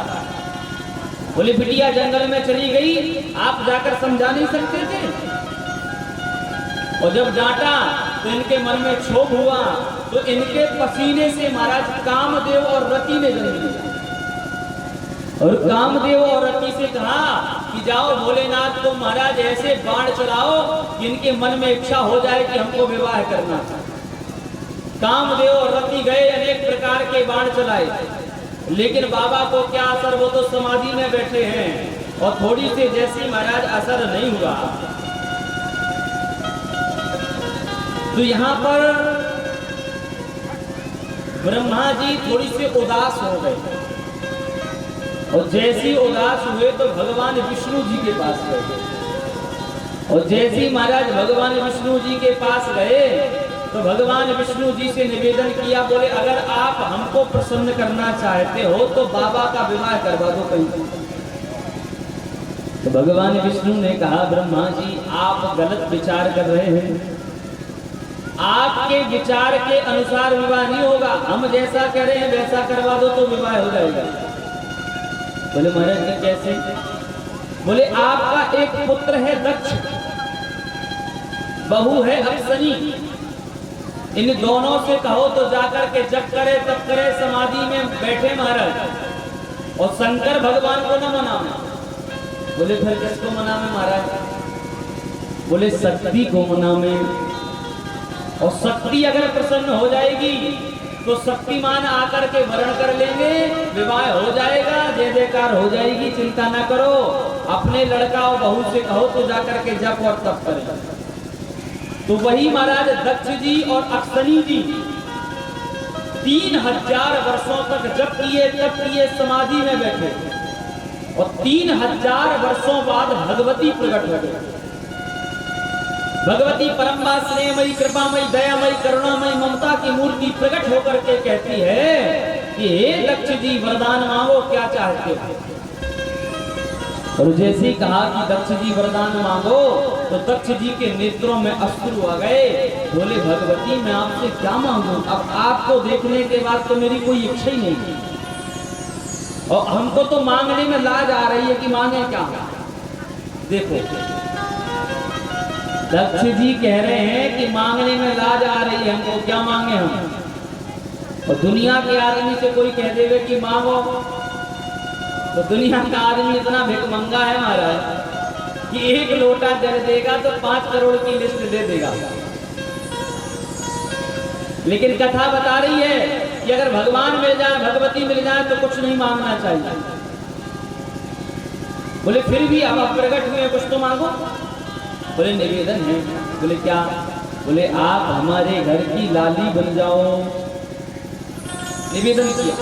बोले बिटिया जंगल में चली गई, आप जाकर समझा नहीं सकते थे? और जब डांटा तो इनके मन में क्षोभ हुआ, तो इनके पसीने से महाराज कामदेव और रति ने जन्म लिया। और कामदेव और रति से कहा कि जाओ भोलेनाथ को महाराज ऐसे बाण चलाओ कि इनके मन में इच्छा हो जाए कि हमको विवाह करना। कामदेव और रति गए, अनेक प्रकार के बाण चलाए, लेकिन बाबा को क्या असर, वो तो समाधि में बैठे हैं। और थोड़ी सी जैसी महाराज असर नहीं हुआ तो यहाँ पर ब्रह्मा जी थोड़ी सी उदास हो गए। और जैसी उदास हुए तो भगवान विष्णु जी के पास गए। और जैसी महाराज भगवान विष्णु जी के पास गए तो भगवान विष्णु जी से निवेदन किया, बोले अगर आप हमको प्रसन्न करना चाहते हो तो बाबा का विवाह करवा दो कहीं। तो भगवान विष्णु ने कहा ब्रह्मा जी आप गलत विचार कर रहे हैं, आपके विचार के अनुसार विवाह नहीं होगा, हम जैसा कह रहे हैं वैसा करवा दो तो विवाह हो जाएगा। बोले महाराज जी कैसे? बोले आपका एक पुत्र है दक्ष, बहू है अप्सनी, इन दोनों से कहो तो जाकर के जब करे तब करे समाधि में बैठे महाराज, और शंकर भगवान को न मनाना। बोले फिर किसको मनावे महाराज? बोले शक्ति को मनावे। और शक्ति अगर प्रसन्न हो जाएगी तो शक्तिमान आकर के वरण कर लेंगे, विवाह हो जाएगा, जय जयकार हो जाएगी, चिंता ना करो। अपने लड़का और बहू से कहो तो जाकर के जप और तप करें। तो वही महाराज दक्ष जी और अक्षनी जी 3000 वर्षों तक जप किए, तप किए, समाधि में बैठे। और 3000 वर्षों बाद भगवती प्रकट हो गई। भगवती परम्बा स्नेहमयी कृपामयी दयामयी करुणामयी ममता की मूर्ति प्रकट होकर के कहती है कि हे दक्ष जी वरदान मांगो, क्या चाहते हो। और जैसे ही कहा कि दक्ष जी वरदान मांगो तो दक्ष जी के नेत्रों में अश्रु आ गए। बोले भगवती मैं आपसे क्या मांगू, अब आपको देखने के बाद तो मेरी कोई इच्छा ही नहीं थी और हमको तो मांगने में लाज आ रही है कि मांगे क्या। देखो दक्ष जी कह रहे हैं कि मांगने में लाज आ रही है हमको, क्या मांगे हम। और दुनिया के आदमी से कोई कह देवे कि मांगो तो दुनिया का आदमी इतना भिखमंगा है महाराज कि 1 लोटा जल देगा तो 5 करोड़ की लिस्ट दे देगा। लेकिन कथा बता रही है कि अगर भगवान मिल जाए, भगवती मिल जाए तो कुछ नहीं मांगना चाहिए। बोले फिर भी अब आप प्रकट हुए कुछ तो मांगो। बोले निवेदन है। बोले क्या। बोले आप हमारे घर की लाली बन जाओ। निवेदन किया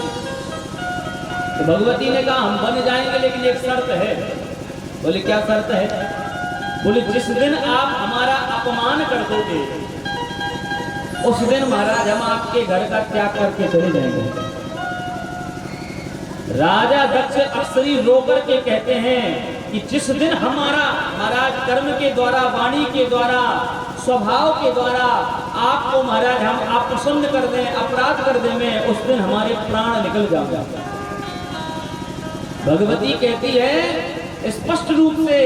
तो भगवती ने कहा हम बन जाएंगे लेकिन एक शर्त है। बोले क्या शर्त है। बोले जिस दिन आप हमारा अपमान कर दोगे उस दिन महाराज हम आपके घर का त्याग करके चले जाएंगे। राजा दक्ष अक्सरी रोकर के कहते हैं कि जिस दिन हमारा महाराज कर्म के द्वारा, वाणी के द्वारा, स्वभाव के द्वारा आपको महाराज हम अप्रसन्न कर दें, अपराध कर दें में, उस दिन हमारे प्राण निकल जाएंगे। भगवती कहती है स्पष्ट रूप से,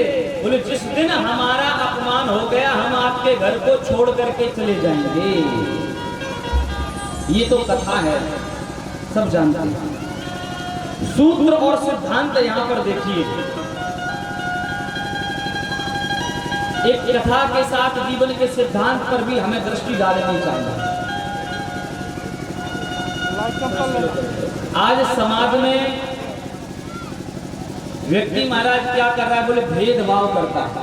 बोले जिस दिन हमारा अपमान हो गया हम आपके घर को छोड़ करके चले जाएंगे। ये तो कथा है, सब जानते हैं। सूत्र और सिद्धांत यहां पर देखिए। एक कथा के साथ जीवन के सिद्धांत पर भी हमें दृष्टि डालनी चाहिए। आज समाज में व्यक्ति महाराज क्या कर रहा है। बोले भेदभाव करता है।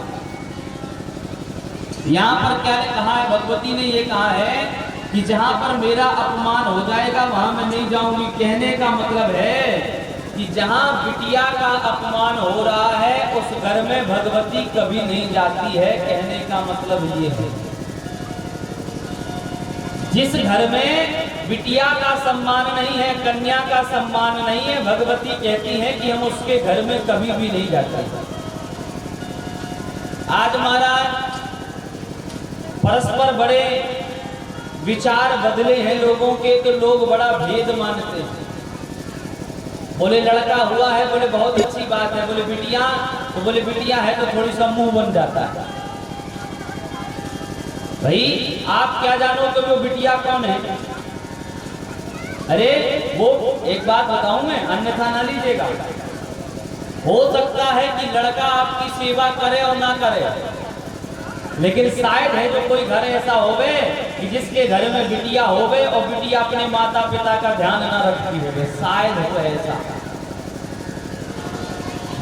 यहां पर क्या कहा है, भगवती ने ये कहा है कि जहां पर मेरा अपमान हो जाएगा वहां मैं नहीं जाऊंगी। कहने का मतलब है कि जहां बिटिया का अपमान हो रहा है उस घर में भगवती कभी नहीं जाती है। कहने का मतलब ये है जिस घर में बिटिया का सम्मान नहीं है, कन्या का सम्मान नहीं है, भगवती कहती है कि हम उसके घर में कभी भी नहीं जाते। आज महाराज परस्पर बड़े विचार बदले हैं लोगों के, तो लोग बड़ा भेद मानते हैं। बोले लड़का हुआ है, बोले बहुत अच्छी बात है। बोले बिटिया, तो बोले बिटिया है तो थोड़ी सा मुंह बन जाता है। भाई आप क्या जानो कि वो बिटिया कौन है। अरे वो एक बात बताऊं मैं, अन्यथा ना लीजिएगा। हो सकता है कि लड़का आपकी सेवा करे और ना करे, लेकिन शायद है जो कोई घर ऐसा होवे कि जिसके घर में बिटिया होवे और बिटिया अपने माता पिता का ध्यान ना रखती होवे। शायद हो ऐसा।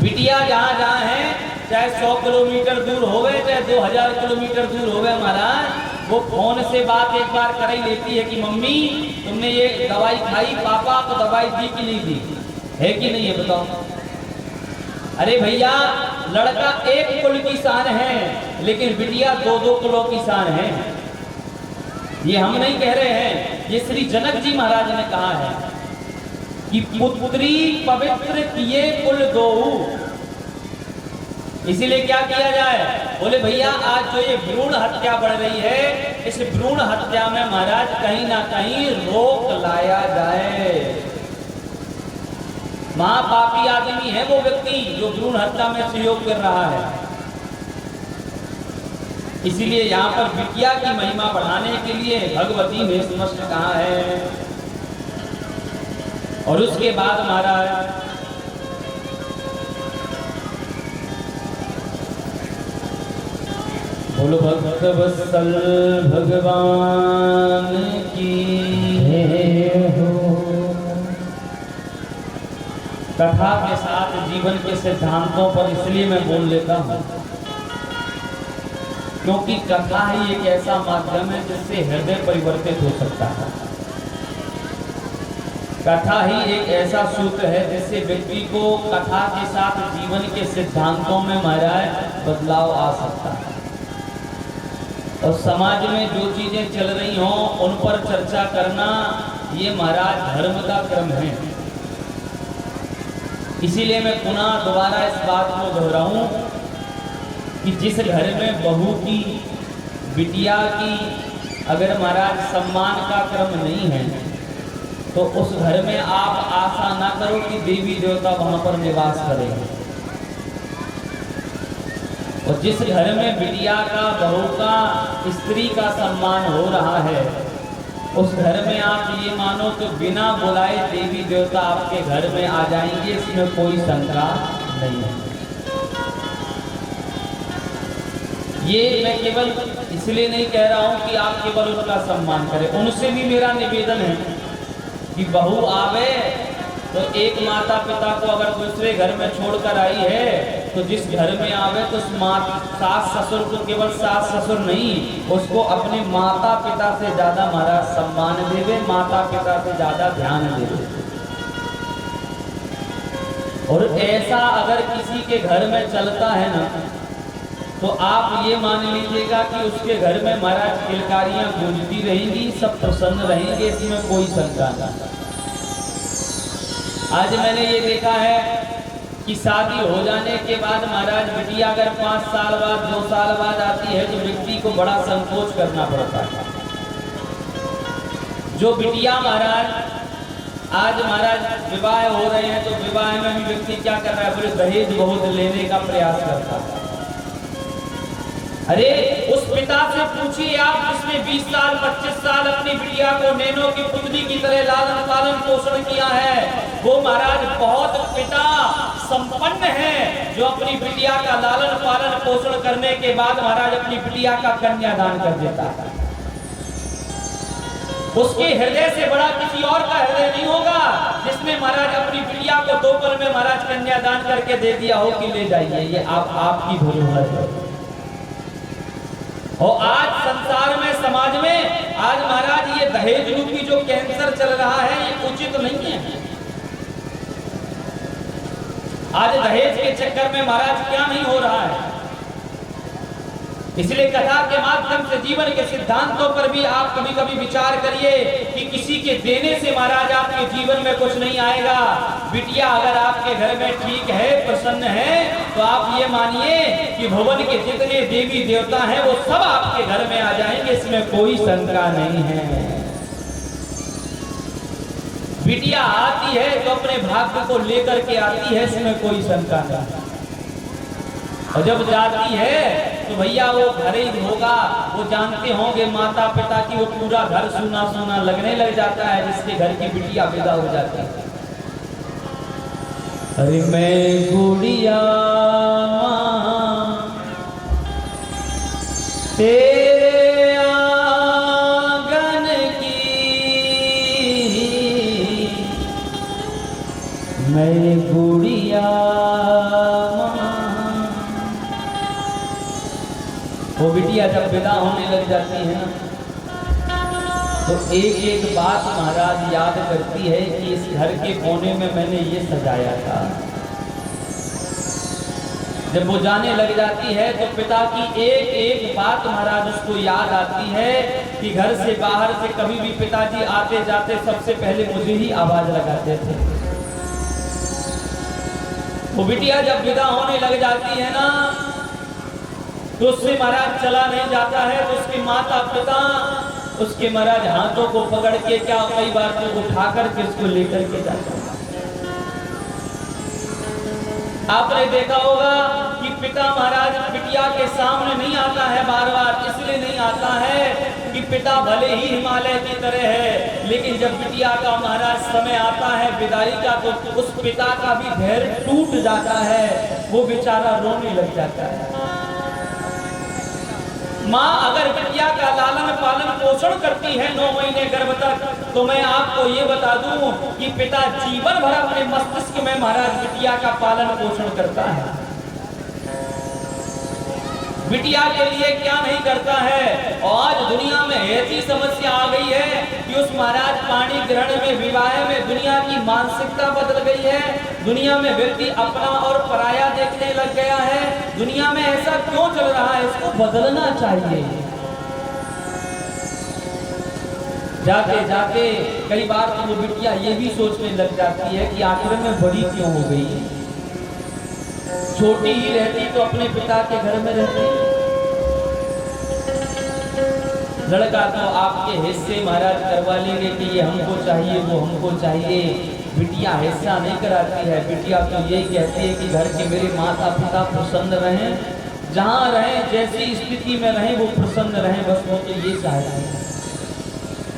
बिटिया जहाँ जहाँ है, चाहे 100 किलोमीटर दूर होवे, चाहे 2000 किलोमीटर दूर होवे महाराज, वो फोन से बात एक बार कर ही लेती है कि मम्मी तुमने ये दवाई खाई, पापा को दवाई दी कि नहीं दी, है कि नहीं है बताओ। अरे भैया लड़का 1 कुल की शान है, लेकिन बिटिया 2-2 कुलों की शान है। ये हम नहीं कह रहे हैं, ये श्री जनक जी महाराज ने कहा है कि पुत्री पवित्र किए कुल दोऊ। इसीलिए क्या किया जाए। बोले भैया आज जो ये भ्रूण हत्या बढ़ रही है, इस भ्रूण हत्या में महाराज कहीं ना कहीं रोक लाया जाए। महापापी आदमी है वो व्यक्ति जो भ्रूण हत्या में सहयोग कर रहा है। इसीलिए यहाँ पर बिटिया की महिमा बढ़ाने के लिए भगवती ने स्पष्ट कहा है। और उसके बाद महाराज बोलो भक्त वत्सल भगवान की हो। कथा के साथ जीवन के सिद्धांतों पर इसलिए मैं बोल लेता हूँ क्योंकि कथा ही एक ऐसा माध्यम है जिससे हृदय परिवर्तित हो सकता है। कथा ही एक ऐसा सूत्र है जिससे व्यक्ति को कथा के साथ जीवन के सिद्धांतों में महाराज बदलाव आ सकता है। और समाज में जो चीजें चल रही हों उन पर चर्चा करना ये महाराज धर्म का क्रम है। इसीलिए मैं पुनः दोबारा इस बात को दोहराऊं कि जिस घर में बहू की, बिटिया की अगर महाराज सम्मान का क्रम नहीं है तो उस घर में आप आशा ना करो कि देवी देवता वहां पर निवास करेंगे। और जिस घर में बिटिया का, बहू का, स्त्री का सम्मान हो रहा है उस घर में आप ये मानो तो बिना बुलाए देवी देवता आपके घर में आ जाएंगे, इसमें कोई शंका नहीं है। ये मैं केवल इसलिए नहीं कह रहा हूं कि आप केवल उनका सम्मान करें, उनसे भी मेरा निवेदन है कि बहू आवे तो एक माता पिता को अगर दूसरे घर में छोड़कर आई है तो जिस घर में आवे तो सास ससुर को केवल सास ससुर नहीं, उसको अपने माता पिता से ज्यादा हमारा सम्मान देवे, माता पिता से ज्यादा ध्यान देवे। और ऐसा अगर किसी के घर में चलता है ना तो आप ये मान लीजिएगा कि उसके घर में महाराज किलकारियां गूंजती रहेंगी, सब प्रसन्न रहेंगे, इसमें कोई शंका नहीं। आज मैंने ये देखा है कि शादी हो जाने के बाद महाराज बिटिया अगर 5 साल बाद, 2 साल बाद आती है तो व्यक्ति को बड़ा संकोच करना पड़ता है। जो बिटिया महाराज आज महाराज विवाह हो रहे हैं तो विवाह में भी व्यक्ति क्या कर रहा है, बोले दहेज बहुत लेने का प्रयास करता है। अरे उस पिता से पूछिए आप जिसने 20 साल 25 साल अपनी बिटिया को नैनो की पुतली की तरह लालन पालन पोषण किया है, वो महाराज बहुत पिता संपन्न है जो अपनी बिटिया का लालन पालन पोषण करने के बाद महाराज अपनी बिटिया का कन्यादान कर देता है। उसके हृदय से बड़ा किसी और का हृदय नहीं होगा जिसने महाराज अपनी बिटिया को 2 पल में महाराज कन्यादान करके दे दिया हो कि ले जाइए, ये आपकी धरोहर है। और आज संसार में, समाज में आज महाराज ये दहेज रूपी जो कैंसर चल रहा है ये उचित नहीं है। आज दहेज के चक्कर में महाराज क्या नहीं हो रहा है। इसलिए कथा के माध्यम से जीवन के सिद्धांतों पर भी आप कभी कभी विचार करिए कि किसी के देने से महाराज आपके जीवन में कुछ नहीं आएगा। बिटिया अगर आपके घर में ठीक है, प्रसन्न है, तो आप ये मानिए कि भवन के जितने देवी देवता हैं वो सब आपके घर में आ जाएंगे, इसमें कोई शंका नहीं है। बिटिया आती है तो अपने भाग्य को लेकर के आती है, इसमें कोई शंका नहीं। और जब जाती है तो भैया वो घर ही होगा, वो जानते होंगे माता पिता की, वो पूरा घर सूना सूना लगने लग जाता है जिसके घर की बिटिया विदा हो जाती है। अरे मैं गुड़िया तेरे आंगन की, मैं गुड़िया वो बिटिया जब विदा होने लग जाती है ना तो एक एक बात महाराज याद करती है कि इस घर के कोने में मैंने ये सजाया था। जब वो जाने लग जाती है तो पिता की एक एक बात महाराज उसको याद आती है कि घर से बाहर से कभी भी पिताजी आते जाते सबसे पहले मुझे ही आवाज लगाते थे। वो बिटिया जब विदा होने लग जाती है ना तो उससे महाराज चला नहीं जाता है तो उसके माता पिता उसके महाराज हाथों को पकड़ के क्या कई बार तो उठा करके उसको लेकर के जाता है। आपने देखा होगा कि पिता महाराज बिटिया के सामने नहीं आता है बार बार, इसलिए नहीं आता है कि पिता भले ही हिमालय की तरह है, लेकिन जब बिटिया का महाराज समय आता है विदाई का तो उस पिता का भी धैर्य टूट जाता है, वो बेचारा रोने लग जाता है। माँ अगर बिटिया का लालन पालन पोषण करती है 9 महीने गर्भ तक, तो मैं आपको ये बता दूं कि पिता जीवन भर अपने मस्तिष्क में महाराज बिटिया का पालन पोषण करता है। बिटिया के लिए क्या नहीं करता है। और आज दुनिया में ऐसी समस्या आ गई है कि उस महाराज पाणी ग्रहण में, विवाह में दुनिया की मानसिकता बदल गई है। दुनिया में व्यक्ति अपना और पराया देखने लग गया है। दुनिया में ऐसा क्यों चल रहा है, इसको बदलना चाहिए। जाते जाते कई बार तो वो बिटिया ये भी सोचने लग जाती है कि आखिर में बड़ी क्यों हो गई। छोटी ही रहती तो अपने पिता के घर में रहती। लड़का तो आपके हिस्से महाराज करवा लेंगे कि ये हमको चाहिए वो हमको चाहिए। बिटिया हिस्सा नहीं कराती है। बिटिया तो यही कहती है कि घर के मेरे माता पिता प्रसन्न रहें, जहाँ रहें जैसी स्थिति में रहें वो प्रसन्न रहें, बस वो तो ये चाहती है।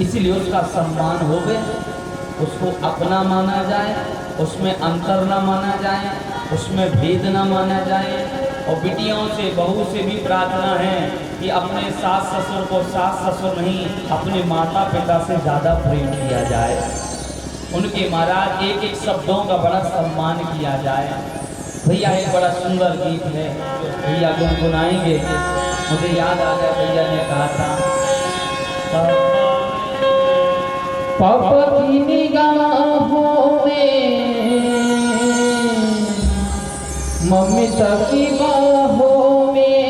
इसीलिए उसका सम्मान हो गया, उसको अपना माना जाए, उसमें अंतर ना माना जाए, उसमें भेद ना माना जाए। और बिटियों से बहू से भी प्रार्थना है कि अपने सास ससुर को सास ससुर नहीं अपने माता पिता से ज़्यादा प्रेम किया जाए। उनके महाराज एक एक शब्दों का बड़ा सम्मान किया जाए। भैया एक बड़ा सुंदर गीत है जो भैया गुनगुनाएंगे। मुझे याद आ गया भैया ने कहा था पापा की निगाहों में ममता की बाहों में,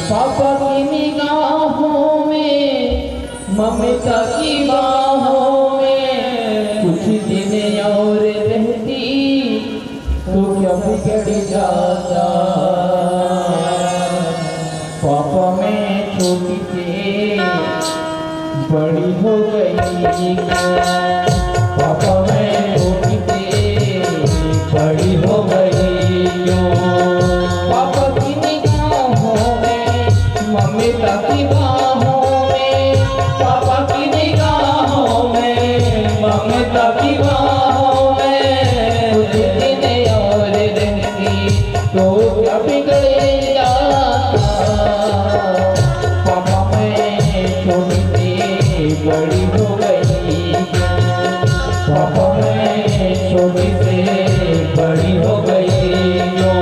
पापा की निगाहों में ममता की बाहों में, कुछ दिन और रहती तो क्या बिगड़ जाता। पापा मैं छोटी थी बड़ी हो गई, पापा मैं छोटी थी बड़ी हो गई क्यों। पापा की निगाहों में ममता की बाहों में, पापा की निगाहों में ममता की बाहों में, कुछ दिन और रहती तो क्या बिगड़ जाता। पापा मैं छोटी थी बड़ी हो गई, पापा मैं छोटी से बड़ी हो गई क्यों।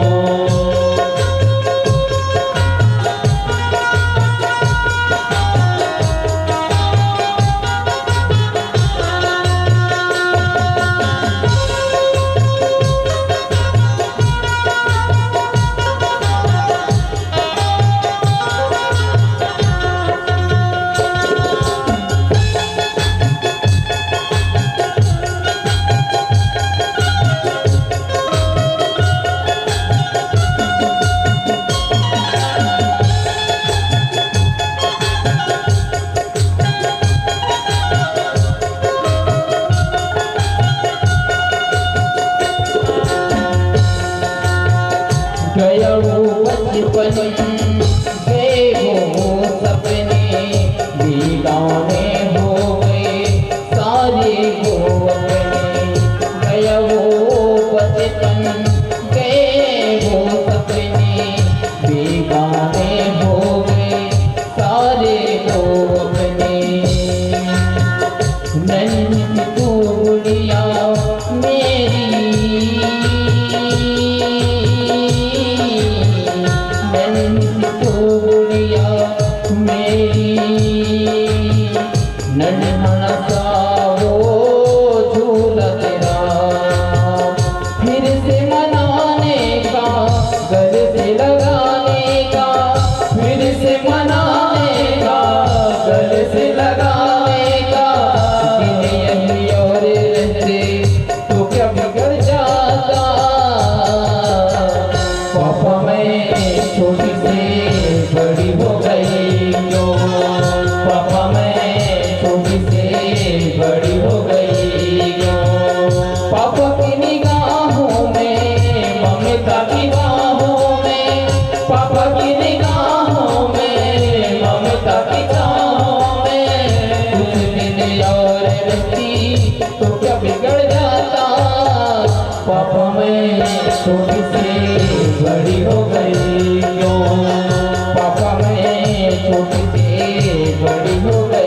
गया वो बचपन गए वो सपने, दीवाने हो गए सारे वो अपने। गया वो बचपन गए वो सपने, दीवाने हो गए सारे वो अपने। नन्ही दुनिया मेरी नन्हा सा वो झूला तेरा, फिर से मनाने का घर से लगाने का, फिर से मनाने का घर से लगाने का। दिन यही और रहते तो क्या बिगड़ जाता। पापा मैं छोटी से बड़ी हो गई क्यों, पापा मैं छोटी से बड़ी हो गई क्यों। पापा की निगाहों में ममता की बाहों में, पापा की निगाहों में ममता की बाहों में, कुछ दिन और रहती तो क्या बिगड़ जाता। पापा मैं छोटी से बड़ी हो गई क्यों, पापा मैं छोटी से बड़ी हो गई।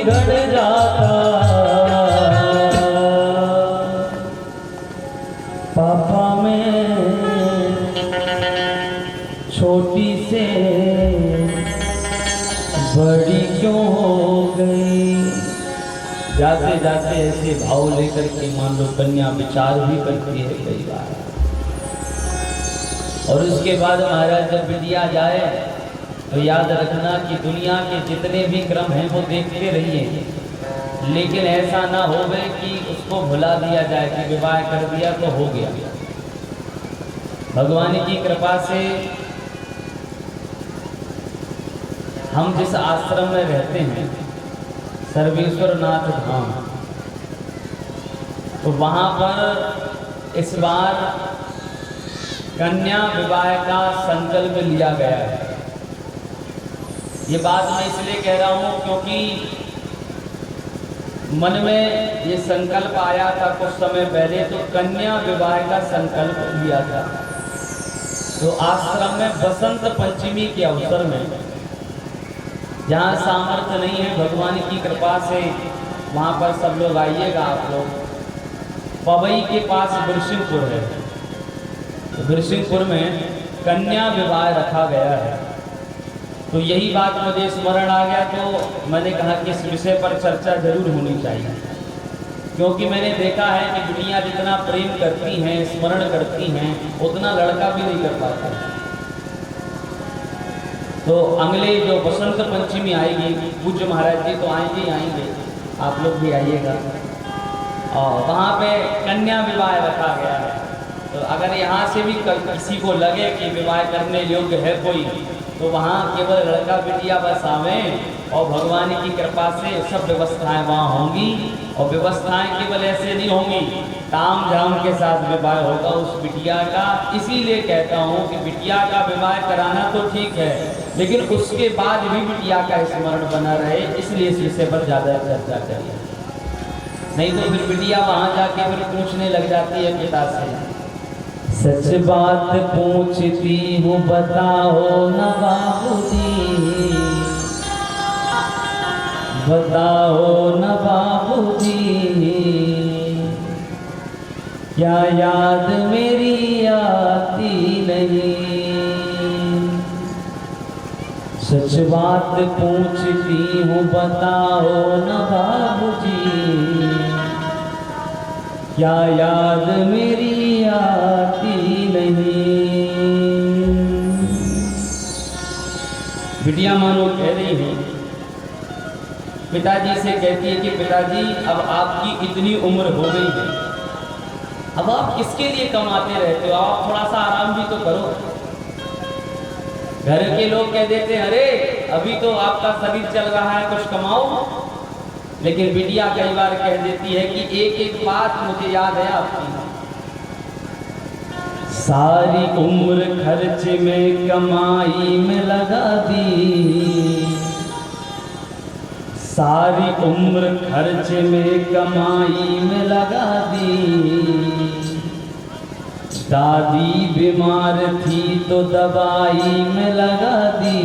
बिगड़ जाता। पापा में छोटी से बड़ी क्यों हो गई। जाते जाते ऐसे भाव लेकर के मान लो कन्या विचार भी करती है कई बार। और उसके बाद महाराज जब विद्या जाए तो याद रखना कि दुनिया के जितने भी क्रम हैं वो देखते रहिए, लेकिन ऐसा ना होवे कि उसको भुला दिया जाए कि विवाह कर दिया तो हो गया। भगवान की कृपा से हम जिस आश्रम में रहते हैं सर्वेश्वर नाथ धाम, तो वहाँ पर इस बार कन्या विवाह का संकल्प लिया गया है। ये बात मैं इसलिए कह रहा हूँ क्योंकि मन में ये संकल्प आया था कुछ समय पहले, तो कन्या विवाह का संकल्प लिया था। तो आश्रम में बसंत पंचमी के अवसर में, जहाँ सामर्थ्य नहीं है भगवान की कृपा से वहाँ पर सब लोग आइएगा। आप लोग पवई के पास बिरसिंहपुर है, तो बिरसिंहपुर में कन्या विवाह रखा गया है। तो यही बात मुझे स्मरण आ गया, तो मैंने कहा कि इस विषय पर चर्चा जरूर होनी चाहिए, क्योंकि मैंने देखा है कि दुनिया जितना प्रेम करती है, स्मरण करती हैं, उतना लड़का भी नहीं कर पाता। तो अगले जो बसंत पंचमी आएगी, पूज्य महाराज जी तो आएंगे ही आएंगे, आप लोग भी आइएगा। और वहाँ पे कन्या विवाह रखा गया है। तो अगर यहाँ से भी किसी को लगे कि विवाह करने योग्य है कोई, तो वहाँ केवल लड़का बिटिया बस आवें और भगवान की कृपा से सब व्यवस्थाएं वहाँ होंगी। और व्यवस्थाएं केवल ऐसे नहीं होंगी, ताम झाम के साथ विवाह होगा उस बिटिया का। इसीलिए कहता हूँ कि बिटिया का विवाह कराना तो ठीक है, लेकिन उसके बाद भी बिटिया का स्मरण बना रहे, इसलिए इस विषय पर ज़्यादा चर्चा करिए। नहीं तो फिर बिटिया वहाँ जाके फिर पूछने लग जाती है पिता से, सच बात पूछती हूँ बताओ न बाबूजी, बताओ न बाबूजी, क्या याद मेरी आती नहीं। सच बात पूछती हूँ बताओ न बाबूजी, क्या याद मेरी आती नहीं। बिटिया मानो कह रही है, पिताजी से कहती है कि पिताजी अब आपकी इतनी उम्र हो गई है, अब आप किसके लिए कमाते रहते हो, आप थोड़ा सा आराम भी तो करो। घर के लोग कह देते हैं अरे अभी तो आपका शरीर चल रहा है, कुछ कमाओ। लेकिन बिटिया कई बार कह देती है कि एक एक बात मुझे याद है आपकी, सारी उम्र खर्च में कमाई में लगा दी, सारी उम्र खर्च में कमाई में लगा दी। दादी बीमार थी तो दवाई में लगा दी,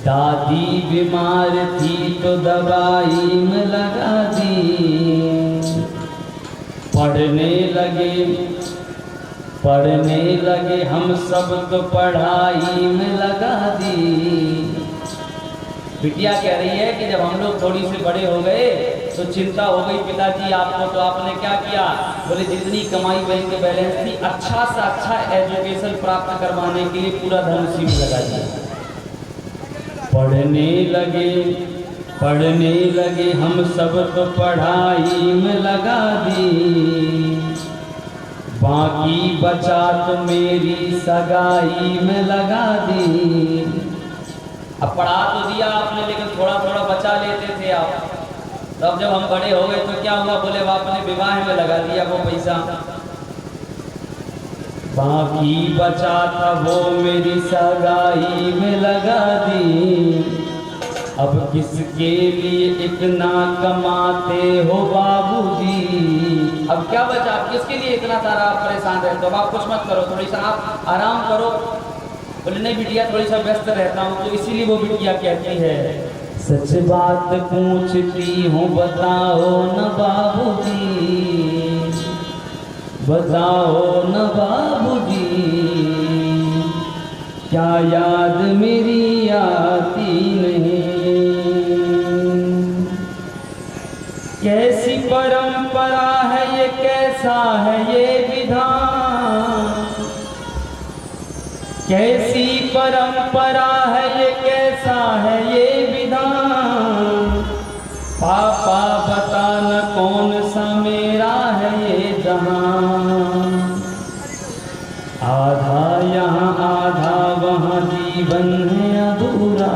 दादी बीमार थी तो दवाई में लगा दी। पढ़ने लगे हम सब तो पढ़ाई में लगा दी। बिटिया कह रही है कि जब हम लोग थोड़ी से बड़े हो गए तो चिंता हो गई पिताजी आपको, तो आपने क्या किया, बोले जितनी कमाई बैंक बैलेंस थी अच्छा से अच्छा एजुकेशन प्राप्त करवाने के लिए पूरा धन उसी में लगा दिया। पढ़ने लगे हम सब तो पढ़ाई में लगा दी, बाकी बचा तो मेरी सगाई में लगा दी। अब पढ़ा तो दिया आपने, लेकिन थोड़ा थोड़ा बचा लेते थे आप। तब जब हम बड़े हो गए तो क्या हुआ, बोले आपने विवाह में लगा दिया वो पैसा, बाकी बचा था वो मेरी सगाई में लगा दी। अब किसके लिए इतना कमाते हो बाबूजी, अब क्या बचा, आप किसके लिए इतना सारा आप परेशान रहते हो, अब आप कुछ मत करो, थोड़ी सा आप आराम करो। बोले नहीं बिटिया थोड़ी सा व्यस्त रहता हूँ, तो इसीलिए वो बिटिया कहती है सच बात पूछती हूँ बताओ न बाबूजी, बताओ न बाबूजी, क्या याद मेरी आती नहीं? कैसी परंपरा है ये, कैसा है ये विधान, कैसी परंपरा है ये, कैसा है ये विधान। पापा बता न कौन सा मेरा है ये जहां, आधा यहाँ आधा वहाँ जीवन है अधूरा,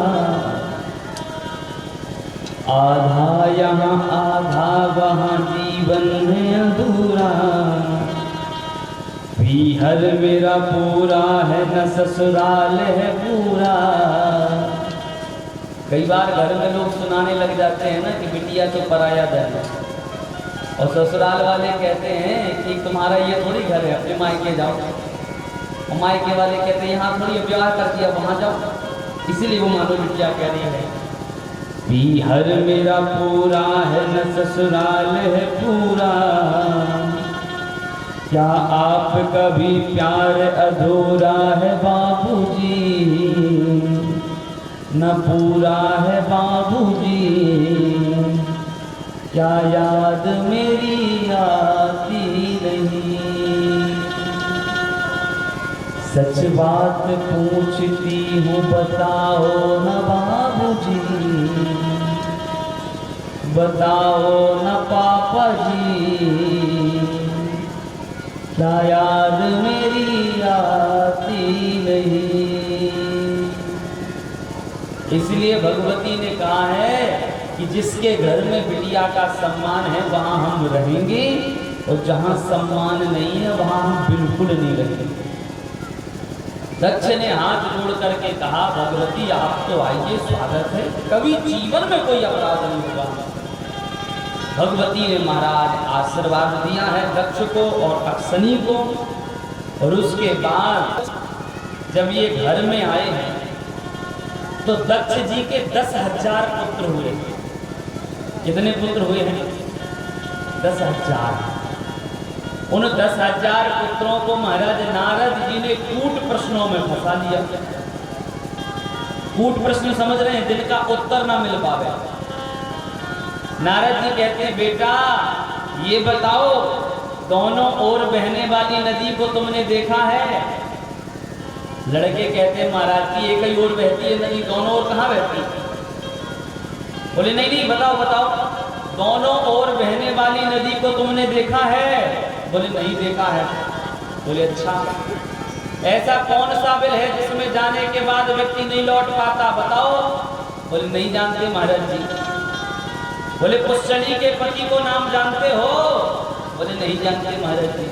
आधा यहाँ आधा वहाँ जीवन है अधूरा। हर मेरा पूरा है न ससुराल है पूरा। कई बार घर में लोग सुनाने लग जाते हैं ना कि बिटिया तो पराया धन है, और ससुराल वाले कहते हैं कि तुम्हारा ये थोड़ी घर है, अपने मायके जाओ। और मायके वाले कहते हैं यहाँ थोड़ी ब्याह कर दिया, वहाँ जाओ। इसीलिए वो मानो बिटिया कह रही है हर मेरा पूरा है न ससुराल है पूरा। क्या आपका भी प्यार अधूरा है बाबूजी, न पूरा है बाबूजी, क्या याद मेरी आती नहीं? सच बात पूछती हूँ बताओ न बाबूजी, बताओ न पापा जी, क्या याद मेरी आती नहीं? इसलिए भगवती ने कहा है कि जिसके घर में बिटिया का सम्मान है वहां हम रहेंगे, और जहां सम्मान नहीं है वहां हम बिल्कुल नहीं रहेंगे। दक्ष ने हाथ जोड़ करके कहा भगवती आप तो आइए, स्वागत है, कभी जीवन में कोई अपराध नहीं हुआ। भगवती ने महाराज आशीर्वाद दिया है दक्ष को और अक्षनी को। और उसके बाद जब ये घर में आए हैं तो दक्ष जी के 10,000 पुत्र हुए। कितने पुत्र हुए हैं? 10,000। उन 10,000 पुत्रों को महाराज नारद जी ने कूट प्रश्नों में फंसा लिया। कूट प्रश्न समझ रहे हैं, जिनका उत्तर ना मिल पावे। नारद जी कहते हैं बेटा ये बताओ, दोनों ओर बहने वाली नदी को तुमने देखा है? लड़के कहते हैं महाराज जी एक ही ओर बहती है नदी, दोनों ओर कहाँ बहती? बोले नहीं नहीं बताओ बताओ, दोनों ओर बहने वाली नदी को तुमने देखा है? बोले नहीं देखा है। बोले अच्छा, ऐसा कौन सा बिल है जिसमें जाने के बाद व्यक्ति नहीं लौट पाता, बताओ। बोले नहीं जानते महाराज जी। बोले पुष्करणी के पति को नाम जानते हो? बोले नहीं जानते महाराज जी।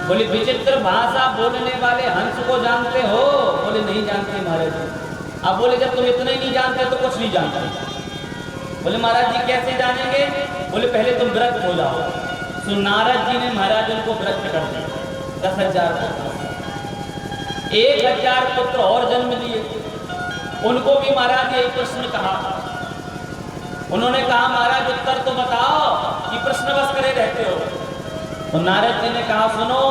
बोले विचित्र भाषा बोलने वाले हंस को जानते हो? बोले नहीं जानते महाराज जी। अब बोले जब तुम इतना ही नहीं जानते तो कुछ नहीं जानते। बोले महाराज जी कैसे जानेंगे? बोले पहले तुम व्रत हो जाओ। तो नारद जी ने महाराज उनको व्रत कर दिया। 10,000 पुत्र, 1,000 पुत्र और जन्म लिए। उनको भी महाराज ये प्रश्न कहा। उन्होंने कहा महाराज उत्तर तो बताओ कि प्रश्न बस करे रहते हो। तो नारद जी ने कहा सुनो,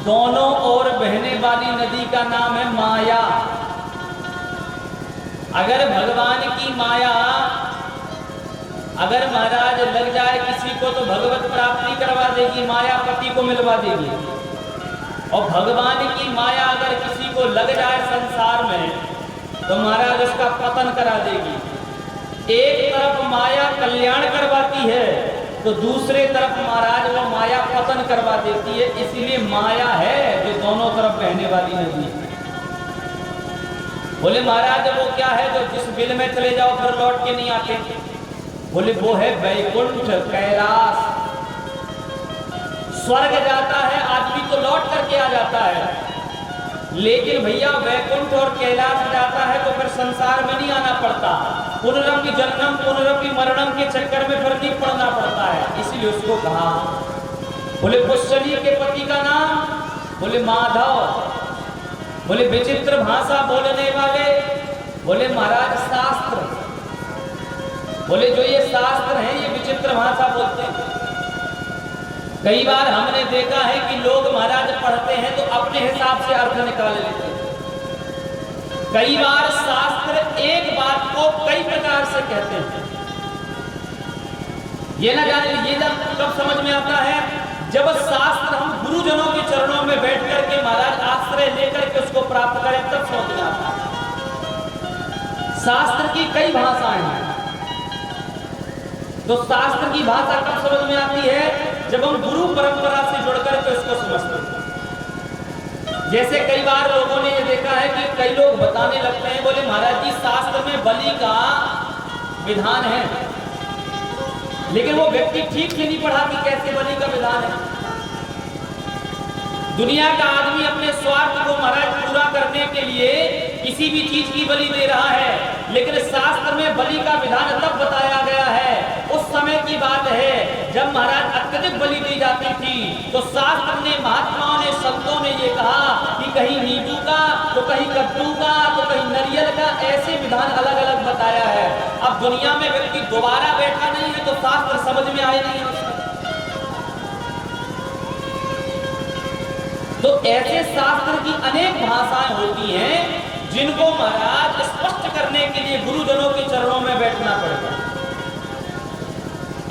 दोनों ओर बहने वाली नदी का नाम है माया। अगर भगवान की माया अगर महाराज लग जाए किसी को तो भगवत प्राप्ति करवा देगी, माया पति को मिलवा देगी। और भगवान की माया अगर किसी को लग जाए संसार में तो महाराज उसका पतन करा देगी। एक तरफ माया कल्याण करवाती है तो दूसरे तरफ महाराज वो माया पतन करवा देती है। इसीलिए माया है जो दोनों तरफ बहने वाली नदी है। बोले महाराज वो क्या है जो जिस बिल में चले जाओ फिर लौट के नहीं आते? बोले वो है वैकुंठ, कैलाश। स्वर्ग जाता है आदमी तो लौट करके आ जाता है, लेकिन भैया वैकुंठ और कैलाश जाता है तो फिर संसार में नहीं आना पड़ता। पुनरपि जन्म पुनरपि मरणम के चक्कर में फिर नहीं पड़ना पड़ता है। इसीलिए उसको कहा। बोले पुष्करणी के पति का नाम? बोले माधव। बोले विचित्र भाषा बोलने वाले? बोले महाराज शास्त्र। बोले जो ये शास्त्र हैं ये विचित्र भाषा बोलते हैं। कई बार हमने देखा है कि लोग महाराज पढ़ते हैं तो अपने हिसाब से अर्थ निकाल लेते हैं। कई बार शास्त्र एक बात को कई प्रकार से कहते हैं। ये ना जाने ये जब कब समझ में आता है जब शास्त्र हम गुरुजनों के चरणों में बैठ करके महाराज आश्रय लेकर के उसको प्राप्त करें तब समझ में आता है। शास्त्र की कई भाषाएं हैं तो शास्त्र की भाषा कब समझ में आती है जब हम गुरु परंपरा से जुड़ करके उसको समझते हैं। जैसे कई बार लोगों ने ये देखा है कि कई लोग बताने लगते हैं बोले महाराज जी शास्त्र में बलि का विधान है लेकिन वो व्यक्ति ठीक से नहीं पढ़ा कि कैसे बलि का विधान है। दुनिया का आदमी अपने स्वार्थ को महाराज पूरा करने के लिए किसी भी चीज की बलि दे रहा है लेकिन शास्त्र में बलि का विधान तब बताया गया है उस समय की बात है जब महाराज अत्यधिक बलि दी जाती थी तो शास्त्र ने महात्माओं ने संतों ने ये कहा कि कहीं नींबू का तो कहीं कद्दू का तो कहीं नारियल का ऐसे विधान अलग अलग बताया है। अब दुनिया में व्यक्ति दोबारा बैठा नहीं है तो शास्त्र समझ में आए नहीं है। तो ऐसे शास्त्र की अनेक भाषाएं होती हैं जिनको महाराज स्पष्ट करने के लिए गुरुजनों के चरणों में बैठना पड़ता है।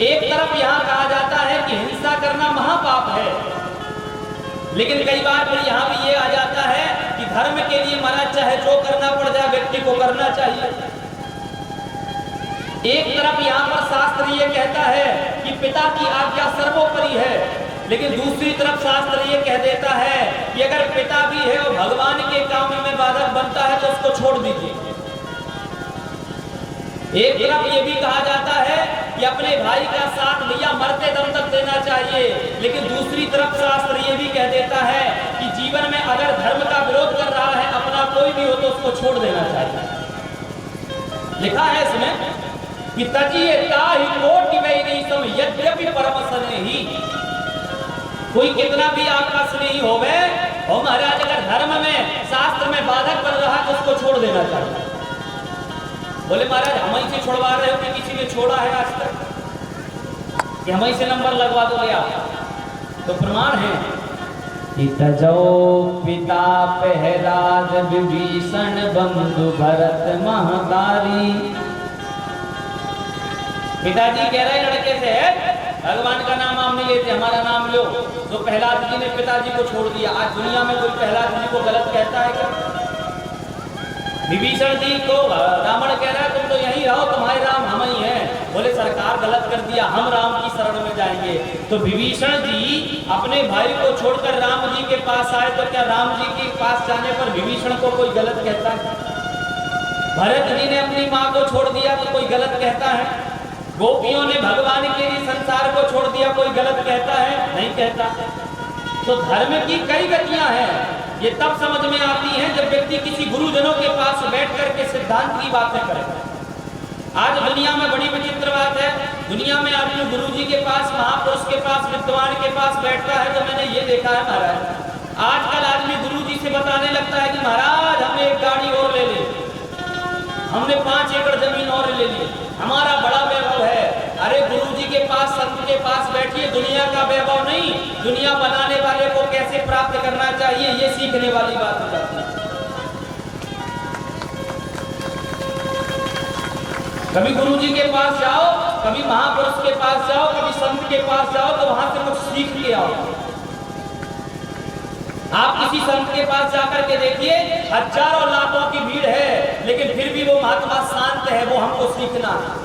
एक तरफ यहाँ कहा जाता है कि हिंसा करना महापाप है लेकिन कई बार फिर यहाँ भी ये आ जाता है कि धर्म के लिए महाराज चाहे जो करना पड़ जाए व्यक्ति को करना चाहिए। एक तरफ यहाँ पर शास्त्र ये कहता है कि पिता की आज्ञा सर्वोपरि है लेकिन दूसरी तरफ शास्त्र ये कह देता है कि अगर पिता भी है और भगवान के काम में बाधक बनता है तो उसको छोड़ दीजिए। एक तरफ ये भी कहा जाता है कि अपने भाई का साथ भैया मरते दम तक देना चाहिए लेकिन दूसरी तरफ शास्त्र ये भी कह देता है कि जीवन में अगर धर्म का विरोध कर रहा है अपना कोई भी हो तो उसको छोड़ देना चाहिए। लिखा है इसमें कि तजिए ताहि कोटि वैरी सम यद्यपि परम स्नेही। कोई कितना भी आपका स्नेही होवे और महाराज अगर धर्म में शास्त्र में बाधक बन रहा है तो उसको छोड़ देना चाहिए। बोले महाराज हम ही से छोड़वा रहे हो कि किसी ने छोड़ा है आज तक कि हम ही से नंबर लगवा दोगे आप? तो प्रमाण है कि तजो पिता प्रहलाद विभीषण बंधु भरत महतारी। पिताजी कह रहे लड़के से भगवान का नाम हम नहीं लेते हमारा नाम लो। तो प्रहलाद जी ने पिताजी को छोड़ दिया। आज दुनिया में कोई प्रहलाद जी को गलत कहता है क्या? विभीषण जी को रावण कह रहा है तुम तो यहीं रहो तुम्हारे राम हम ही हैं। बोले सरकार गलत कर दिया हम राम की शरण में जाएंगे। तो विभीषण जी अपने भाई को छोड़कर राम जी के पास आए तो क्या राम जी के पास जाने पर विभीषण को कोई गलत कहता है? भरत जी ने अपनी माँ को छोड़ दिया तो कोई गलत कहता है? गोपियों ने भगवान के लिए संसार को छोड़ दिया कोई गलत कहता है? नहीं कहता। तो धर्म की कई गतियां हैं ये तब समझ में आती हैं जब व्यक्ति किसी गुरुजनों के पास बैठ करके सिद्धांत की बातें करे। आज दुनिया में बड़ी विचित्र बात है। दुनिया में आदमी गुरुजी के पास महापुरुष के पास विद्वान के पास बैठता है तो मैंने ये देखा है महाराज आजकल आदमी गुरुजी से बताने लगता है कि महाराज हमने एक गाड़ी और ले ली हमने 5 एकड़ जमीन और ले ली हमारा बड़ा वैभव है। अरे गुरुजी के पास संत के पास बैठिए दुनिया का वैभव नहीं दुनिया बनाने वाले को कैसे प्राप्त करना चाहिए ये सीखने वाली बात हो जाती है। कभी गुरुजी के पास जाओ कभी महापुरुष के पास जाओ कभी संत के पास जाओ तो वहां से कुछ सीख के आओ। आप किसी संत के पास जाकर के देखिए हजारों लाखों की भीड़ है लेकिन फिर भी वो महात्मा शांत है वो हमको सीखना है।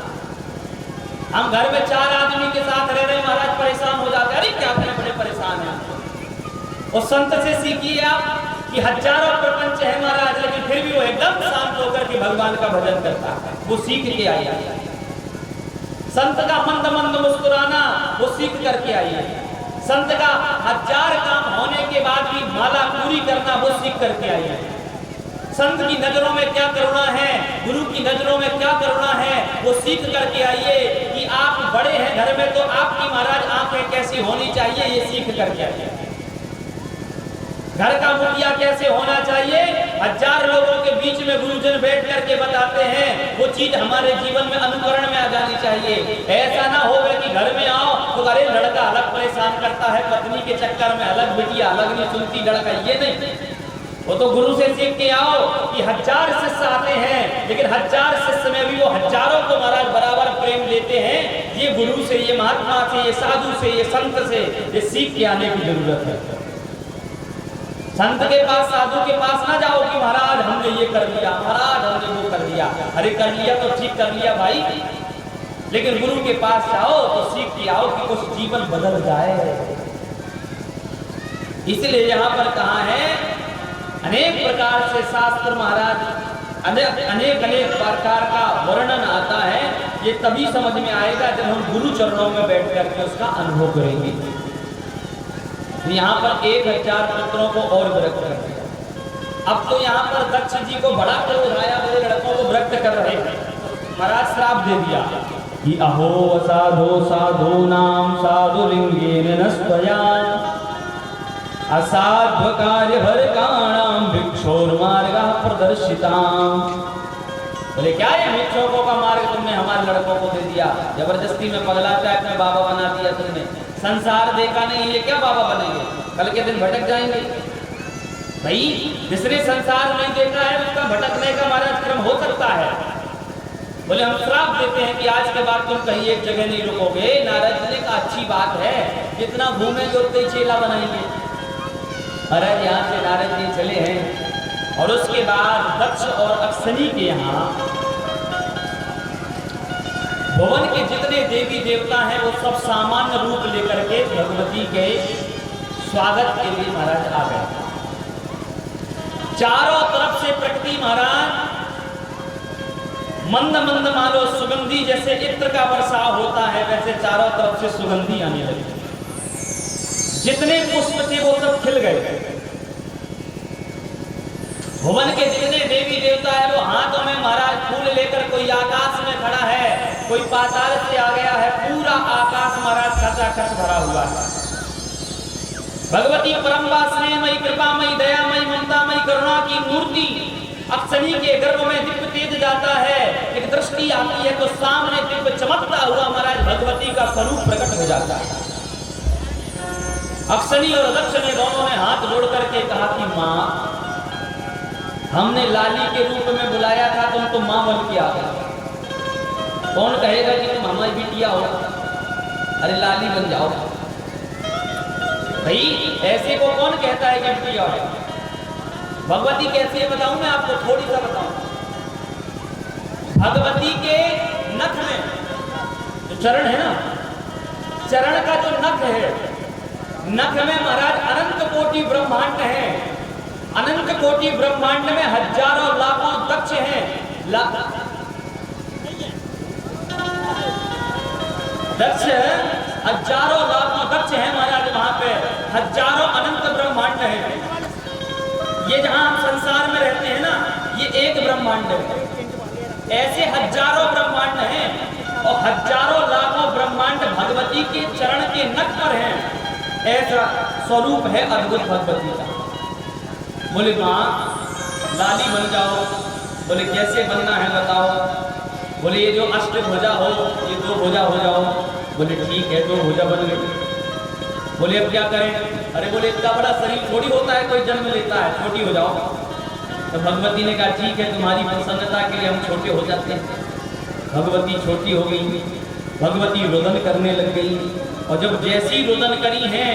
हम घर में 4 आदमी के साथ रह रहे महाराज परेशान हो जाते हैं। अरे क्या करें बड़े परेशान हैं। और संत से सीखिए आप कि हजारों प्रपंच है महाराज लेकिन फिर भी वो एकदम शांत होकर के भगवान का भजन करता है वो सीख के आइए। संत का मंद मंद मुस्कुराना वो सीख करके आइए। संत का 1000 काम होने के बाद भी माला पूरी करना वो सीख करके आइए। संत की नजरों में क्या करुणा है गुरु की नजरों में क्या करुणा है वो सीख करके आइए कि आप बड़े हैं घर में तो आपकी महाराज आंखें कैसी होनी चाहिए ये सीख करके आइए। घर का मुखिया कैसे होना चाहिए 1000 लोगों के बीच में गुरुजन बैठ करके बताते हैं वो चीज हमारे जीवन में अनुकरण में आ जानी चाहिए। ऐसा ना हो कि घर में आओ तो अरे लड़का अलग परेशान करता है, पत्नी के चक्कर में अलग, बिटिया अलग नहीं सुनती, लड़का ये नहीं। वो तो गुरु से सीख के आओ कि 1000 शिष्य आते हैं, लेकिन 1000 शिष्य में भी वो हजारों को महाराज बराबर प्रेम देते हैं। ये गुरु से, ये महात्मा से, ये साधु से, ये संत से ये सीख के आने की जरूरत है। संत के पास, साधु के पास ना जाओ कि महाराज हमने ये कर दिया, महाराज हमने वो कर दिया। अरे कर लिया तो ठीक कर लिया भाई, लेकिन गुरु के पास जाओ तो सीख के आओ कि कुछ जीवन बदल जाए। इसलिए यहाँ पर कहा है अनेक प्रकार से शास्त्र महाराज अनेक प्रकार का वर्णन आता है। ये तभी समझ में आएगा जब हम गुरु चरणों में बैठ करके उसका अनुभव करेंगे। यहाँ पर 1000 पुत्रों को और विरक्त कर दिया। अब तो यहाँ पर दक्ष जी को बड़ा क्रोध आया, मेरे लड़कों को विरक्त कर रहे हैं। महाराज श्राप दे दिया कि अहो साधो साधूनां साधुलिंगेन नस्त्वया असाध्व कार्य भरकाणां भिक्षोर्मार्गः प्रदर्शिताम्। बोले क्या ये भिक्षुकों का मार्ग तुमने हमारे लड़कों को दे दिया, जबरदस्ती में पगला टाइप में बाबा बना दिया तुमने। संसार देखा नहीं, ये क्या बाबा बनेंगे, कल के दिन भटक जाएंगे। भाई जिसने संसार नहीं देखा है उसका भटकने का महाराज क्रम हो सकता है। बोले हम श्राप देते हैं कि आज के बाद तुम कहीं एक जगह नहीं रुकोगे। नारद जी ने कहा अच्छी बात है, जितना घूमेंगे उतने ही चेला बनाएंगे। अरे यहाँ से नारद जी चले हैं और उसके बाद दक्ष और अक्षनी के यहाँ भवन के जितने देवी देवता हैं वो सब सामान्य रूप लेकर के भगवती के स्वागत के लिए महाराज आ गए। चारों तरफ से प्रकृति महाराज मंद मंद मानो सुगंधी, जैसे इत्र का वर्षाव होता है वैसे चारों तरफ से सुगंधी आने लगी। जितने पुष्प थे वो सब खिल गए। भुवन के जितने देवी देवता है वो हाथों में महाराज फूल लेकर, कोई आकाश में खड़ा है, कोई पाताल से आ गया है, पूरा आकाश महाराज खचाखच भरा हुआ है। भगवती परम्बा स्नेहमयी, कृपामयी, दयामयी, ममतामयी, करुणा की मूर्ति अक्षनी के गर्भ में दिव्य तेज जाता है। एक दृष्टि आती है तो सामने दिव्य चमकता हुआ महाराज भगवती का स्वरूप प्रकट हो जाता है। अक्षनी और दक्ष ने दोनों ने हाथ जोड़ करके कहा कि माँ, हमने लाली के रूप में बुलाया था, तुम तो माँ बन के आ गए। कौन कहेगा कि तुम हमारी बिटिया हो? अरे लाली बन जाओ भाई। ऐसे को कौन कहता है कि बिटिया हो? भगवती कैसी है बताऊं मैं आपको, थोड़ी सा बताऊं। भगवती के नख में जो चरण है ना, चरण का जो नख है, नख में महाराज अनंत कोटि ब्रह्मांड है। अनंत कोटि ब्रह्मांड में हजारों लाखों दक्ष हैं। दक्ष हजारों लाखों दक्ष हैं महाराज, वहां पे हजारों अनंत ब्रह्मांड हैं। ये जहां हम संसार में रहते हैं ना, ये एक ब्रह्मांड है। ऐसे हजारों ब्रह्मांड हैं और हजारों लाखों ब्रह्मांड भगवती के चरण के नख पर हैं। ऐसा स्वरूप है अद्भुत भगवती का। बोले माँ लाली बन जाओ। बोले कैसे बनना है बताओ। बोले ये जो अष्टभुजा हो ये 2 भुजा हो जाओ। बोले ठीक है 2 भुजा बन गई। बोले अब क्या करें? अरे बोले इतना बड़ा शरीर थोड़ी होता है, कोई जन्म लेता है, छोटी हो जाओ। तो भगवती ने कहा ठीक है, तुम्हारी प्रसन्नता के लिए हम छोटे हो जाते हैं। भगवती छोटी हो गई, भगवती रुदन करने लग गई। और जब जैसी रुदन करी है,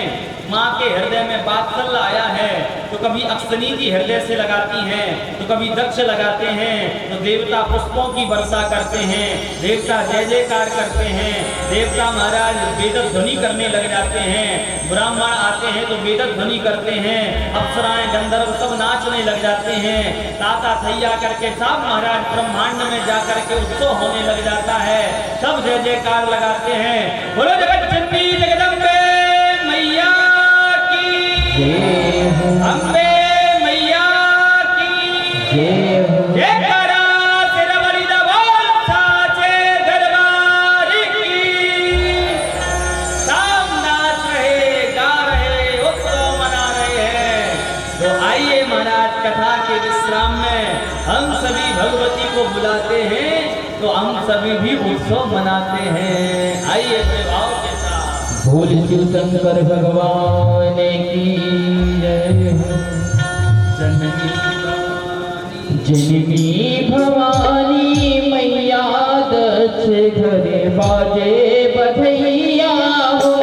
माँ के हृदय में वात्सल्य आया है, तो कभी अक्षनी जी हृदय से लगाती हैं, तो कभी दक्ष लगाते हैं, तो देवता पुष्पों की वर्षा करते हैं, देवता जय जयकार करते हैं, देवता महाराज वेद ध्वनि करने लग जाते हैं, ब्राह्मण आते हैं तो वेद ध्वनि करते हैं, अप्सराएं गंधर्व सब नाचने लग जाते हैं, ताता थैया करके सब महाराज ब्रह्मांड में जाकर के उत्सव होने लग जाता है, सब जय जयकार लगाते हैं। बोलो जगत जननी जगदम्बे मैया अम्बे मैया की जय करा सिर बलि दबोल साचे दरबारी की। सब नाच रहे, गा रहे, उत्सव मना रहे हैं। तो आइए महाराज कथा के विश्राम में हम सभी भगवती को बुलाते हैं तो हम सभी भी उत्सव मनाते हैं। आइए अपने भाव के साथ। बोल शिव शंकर भगवान की जय हो। जननी भवानी मैया दक्ष घरे बाजे बधैया हो।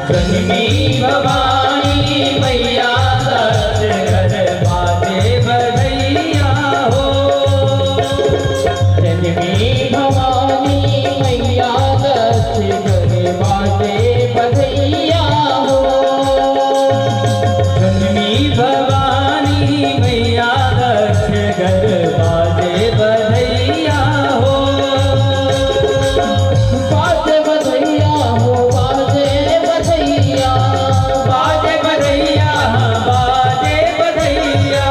जननी भवानी मैया दक्ष घर बाजे बधैया हो। जननी भवानी मैया दक्ष घरे बाजे बधैया हो। जननी भवानी मैया दक्ष घर बाजे बधैया हो। बाजे बधैया हो, बाजे बधैया, बाजे बधैया बाजे बधैया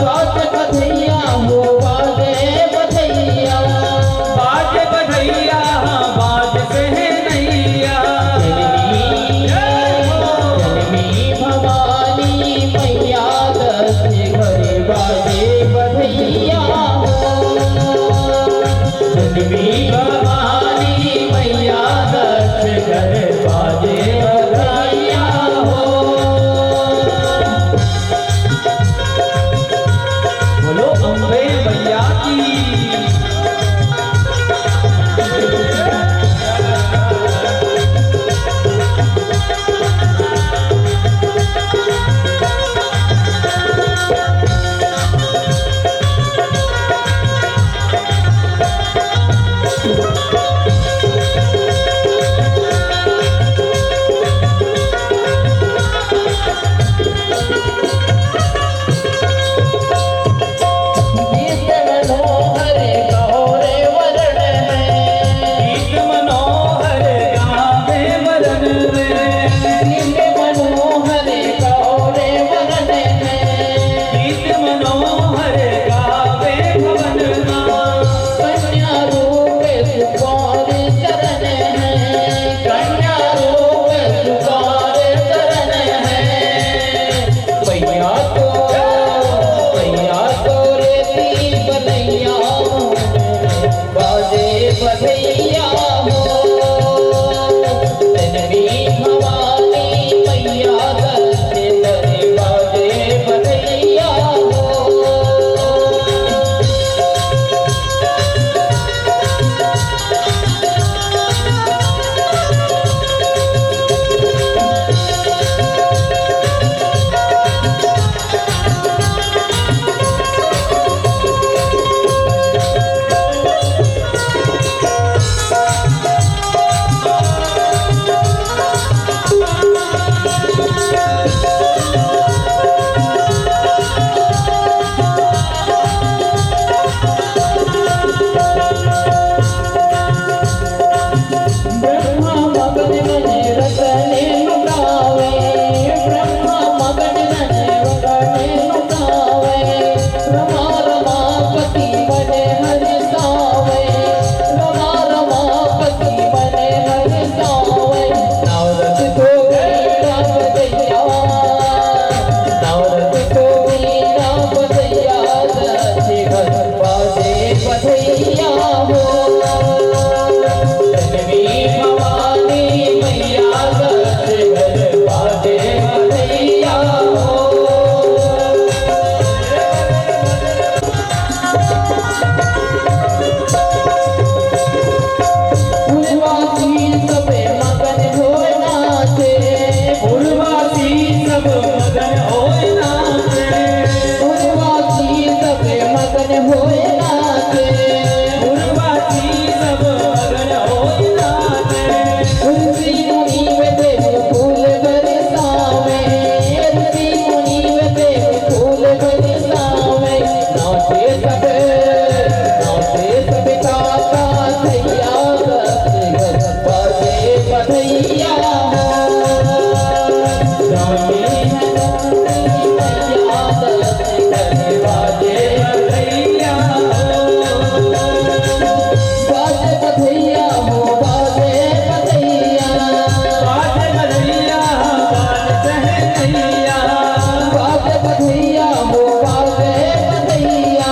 बाजे बधैया हो, बाजे बधैया। बाजे बधैया बाज से नैया। जननी भवानी मैया दक्ष घरे बाजे बधैया हो। जननी भवानी मैया दक्ष घर बाजे बधैया हो। बोलो अम्बे मैया की। गीत मनोहर गौरे वरण है। गीत मनोहर गावे वरन में। गीत मनोहर गौरे वरण है। गीत मनोहर गावे भवन में। कन्या रूप सुकुमार चरण है। कन्या रूप सुकुमार चरण है। मैया तो रेती बनैया बाजे बधैया हो। जननी भवानी मैया दक्ष घरे बाजे बधैया हो। ब्रह्मा मगन मन रतने नुगावे। ब्रह्मा मगन मन रतने नुगावे। रमा रमापति बने हरिसावे। रमा रमापति बने हरिसावे। नवरत को वीणा बजैया। नवरत को वीणा बजैया। दक्ष घर बाजे बधैया हो। जननी भवानी मैया दक्ष घर बाजे बधैया हो। फूलवासी सबे मगन होए नाचे। फूलवासी सब मगन होए नाचे। फूलवासी सबे मगन होए नाचे। फूलवासी सब मगन होए नाचे। ऋषि मुनि वे देव फूल बरसावे। ऋषि मुनि वे देव फूल बरसावे। नाचे सब काका थैया दक्ष घर बाजे बधैया हो। गाने हैं मैया दक्ष घर बाजे बधैया हो। बाजे बधैया हो, बाजे बधैया। बाजे बधैया बाज से नैया। बाजे बधैया हो, बाजे बधैया।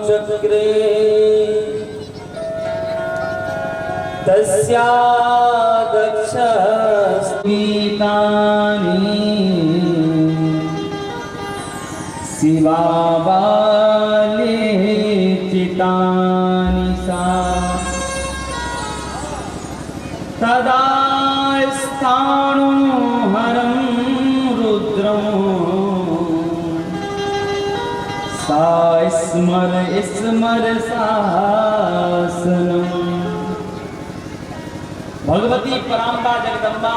चक्रे तस्यादक्षस्मितानि शिवाबाले चितानि सा तदा स्थाणु हरं रुद्रं सा स्मर स्मर शासनम्। भगवती पराम्बा जगदम्बा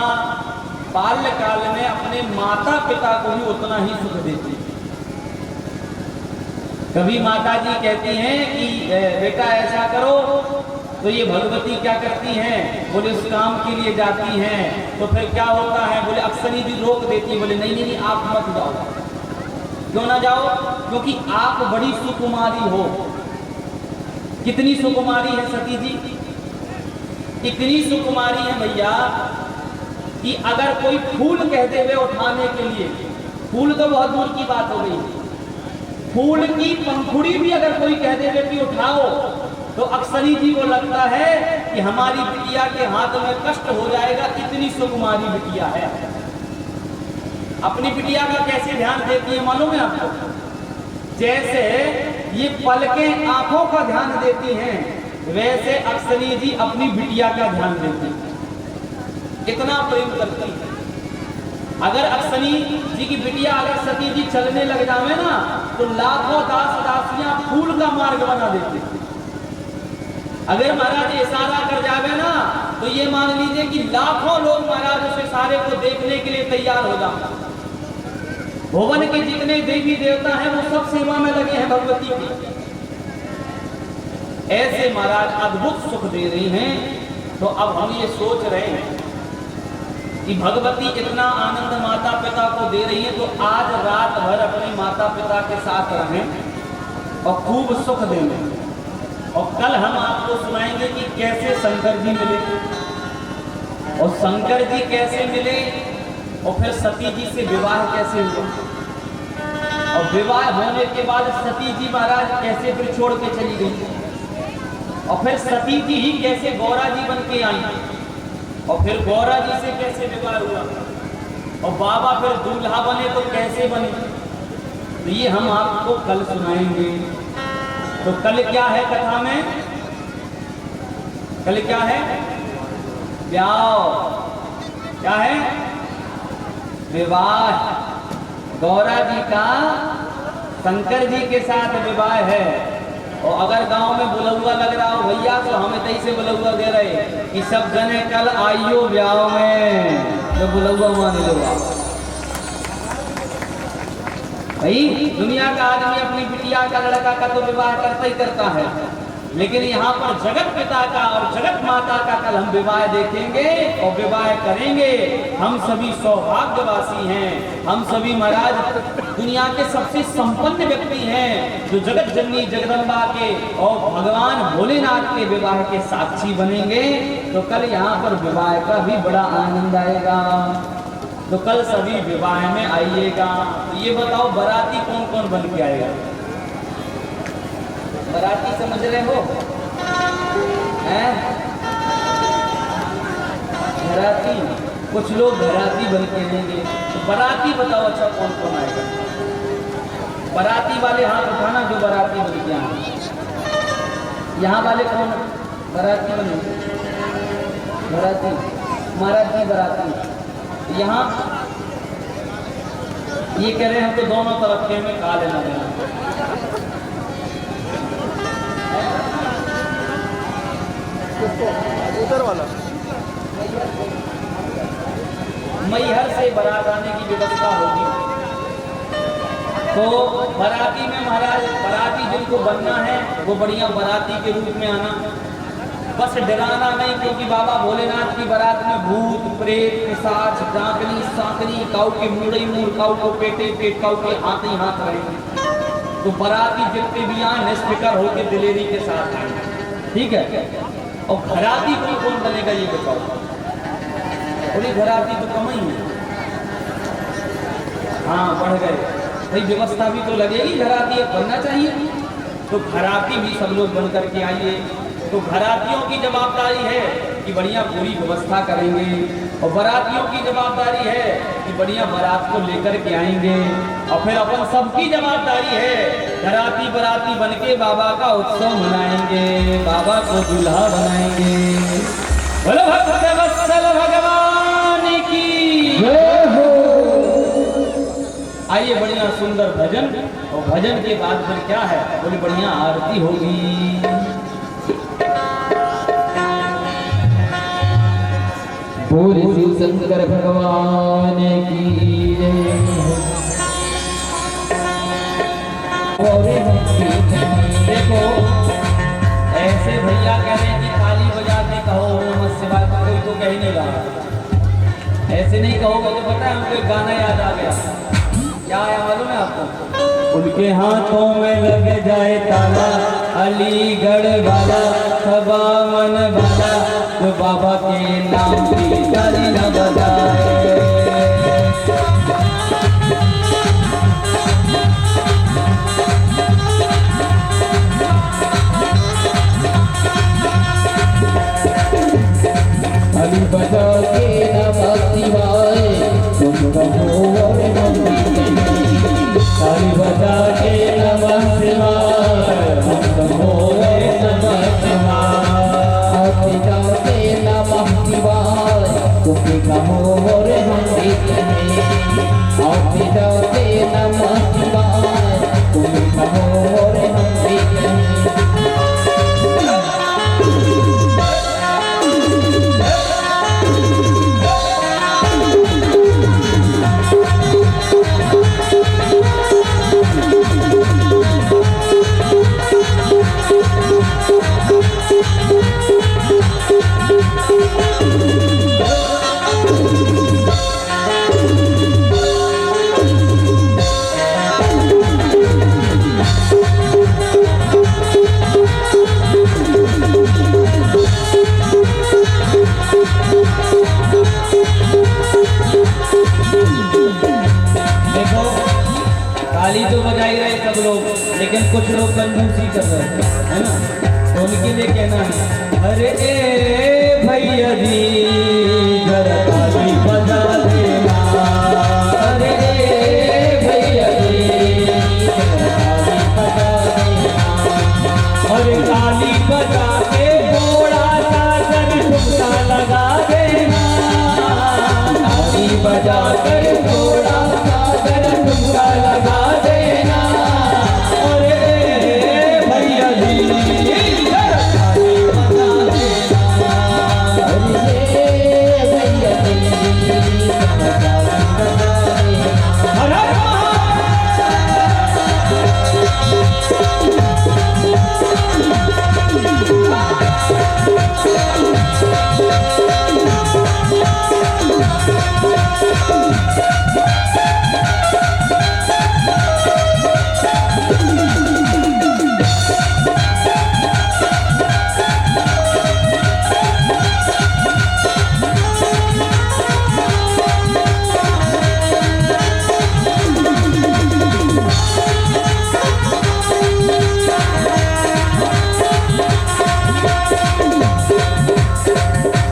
बाल्यकाल में अपने माता पिता को भी उतना ही सुख देती। कभी माता जी कहती हैं कि बेटा ऐसा करो, तो ये भगवती क्या करती हैं, बोले उस काम के लिए जाती हैं। तो फिर क्या होता है, बोले अक्सरी जी रोक देती है, बोले नहीं नहीं नहीं आप मत जाओ। क्यों ना जाओ, क्योंकि आप बड़ी सुकुमारी हो। कितनी सुकुमारी है सती जी, इतनी सुकुमारी है भैया कि अगर कोई फूल कहते हुए उठाने के लिए, फूल तो बहुत दूर की बात हो गई, फूल की पंखुड़ी भी अगर कोई कहते हुए कि उठाओ, तो अक्सरी जी को लगता है कि हमारी बिटिया के हाथ में कष्ट हो जाएगा। इतनी सुकुमारी बिटिया है। अपनी बिटिया का कैसे ध्यान देती है मालूम है आपको? जैसे ये पलकें आंखों का ध्यान देती हैं, वैसे अक्सरी जी अपनी बिटिया का ध्यान देती है। इतना प्रेम करती है। अगर अक्सरी जी की बिटिया अगर सती जी चलने लग जावे ना, तो लाखों दास दासियां फूल का मार्ग बना देती। अगर महाराज इशारा कर जावे ना, तो ये मान लीजिए कि लाखों लोग महाराज उस इशारे को देखने के लिए तैयार हो जाते। भुवन के जितने देवी देवता हैं वो सब सेवा में लगे हैं भगवती की। ऐसे महाराज अद्भुत सुख दे रही हैं। तो अब हम ये सोच रहे हैं कि भगवती इतना आनंद माता पिता को दे रही है, तो आज रात भर अपने माता पिता के साथ रहें और खूब सुख देंगे। और कल हम आपको सुनाएंगे कि कैसे शंकर जी मिले और शंकर जी कैसे मिले, और फिर सती जी से विवाह कैसे हुआ, और विवाह होने के बाद सती जी महाराज कैसे फिर छोड़ के चली गई, और फिर सती जी ही कैसे गौरा जी बन के आई, और फिर गौरा जी से कैसे विवाह हुआ, और बाबा फिर दूल्हा बने तो कैसे बने। तो ये हम आपको कल सुनाएंगे। तो कल क्या है कथा में, कल क्या है, ब्याह, क्या है, विवाह। गौरा जी का शंकर जी के साथ विवाह है। और अगर गांव में बुलौआ लग रहा हो भैया, तो हमें तई से बुलौआ दे रहे कि सब जने कल आइयो ब्याह में, तो बुलौआ मान लो। भाई दुनिया का आदमी अपनी बिटिया का लड़का का तो विवाह करता ही करता है, लेकिन यहाँ पर जगत पिता का और जगत माता का कल हम विवाह देखेंगे और विवाह करेंगे। हम सभी सौभाग्यवासी हैं, हम सभी महाराज दुनिया के सबसे संपन्न व्यक्ति हैं, जो जगत जननी जगदम्बा के और भगवान भोलेनाथ के विवाह के साक्षी बनेंगे। तो कल यहाँ पर विवाह का भी बड़ा आनंद आएगा। तो कल सभी विवाह में आइएगा। तो ये बताओ बाराती कौन कौन बन के आएगा? बाराती समझ रहे हो हैं? घराती, कुछ लोग घराती बन के आएंगे। तो बाराती बताओ अच्छा कौन कौन आएगा? बाराती वाले हाथ उठाना जो बाराती बन के आए। यहाँ वाले कौन बाराती बने? बाराती, महाराज जी बाराती। यहाँ ये कह रहे हैं हमको दोनों तरफ के में का लेना देना। उधर वाला मैहर से बारात आने की व्यवस्था होगी। तो बाराती में महाराज बाराती जिनको बनना है वो बढ़िया बाराती के रूप में आना, बस डराना नहीं, क्योंकि बाबा भोलेनाथ की बारात में भूत प्रेत पिशाच डाकनी सांकनी काऊ के मुड़ई मुड़ काऊ को पेटे पेट काऊ के हाथ ही हाथ रहेंगे। तो बाराती जितने भी आए निष्फिक्र होकर दिलेरी के साथ आए, ठीक है। और घराती कौन कौन बनेगा ये बताओ? थोड़ी घराती तो कम ही है। हाँ बढ़ गए। भाई व्यवस्था भी तो लगेगी, घराती बनना चाहिए। तो घराती भी सब लोग बन करके आइए। तो घरातियों की जवाबदारी है कि बढ़िया पूरी व्यवस्था करेंगे, और बारातियों की जवाबदारी है कि बढ़िया बारात को लेकर के आएंगे। और फिर अपन सबकी जवाबदारी है घराती बाराती बन के बाबा का उत्सव मनाएंगे, बाबा को दूल्हा बनाएंगे। बोलो भक्तवत्सल भगवान की जय हो। आइए बढ़िया सुंदर भजन, और भजन के बाद फिर क्या है, बोली बढ़िया आरती होगी। बोले शिव शंकर भगवान की जय। देखो ऐसे भैया कह रहे हैं कि ताली बजा के कहो ओम नमः शिवाय, तो कोई तो कह ही नहीं रहा। ऐसे नहीं कहोगे तो पता है हमको एक गाना याद आ गया। क्या आया मालूम है आपको? उनके हाथों में लग जाए ताला, अलीगढ़ वाला सबा मन वाला, जो बाबा के नाम की ताली न बजाए। अली बजा के नमः शिवाय, तुम कहो और हम ताली बजा के नमः शिवाय, हम कहो रे नमः शिवाय। बजा के नमः शिवाय, तुम कहो और हम भी कहें। बजा के नमः शिवाय, तुम कहो और हम भी कहें। ताली तो बजाई रहे सब लोग, लेकिन कुछ लोग कंजूसी कर रहे हैं, है ना? तो उनके लिए कहना है, अरे ए भैया जी जरा ताली बजा देना, अरे ए भैया जी जरा ताली बजा देना, अरे ताली बजा के थोड़ा सा जन ठुमका लगा देना, ताली बजा कर थोड़ा सा जन ठुमका लगा देना, अरे भैया जी जरा ताली बजा देना, अरे भैया जी जरा ताली बजा देना। हर हर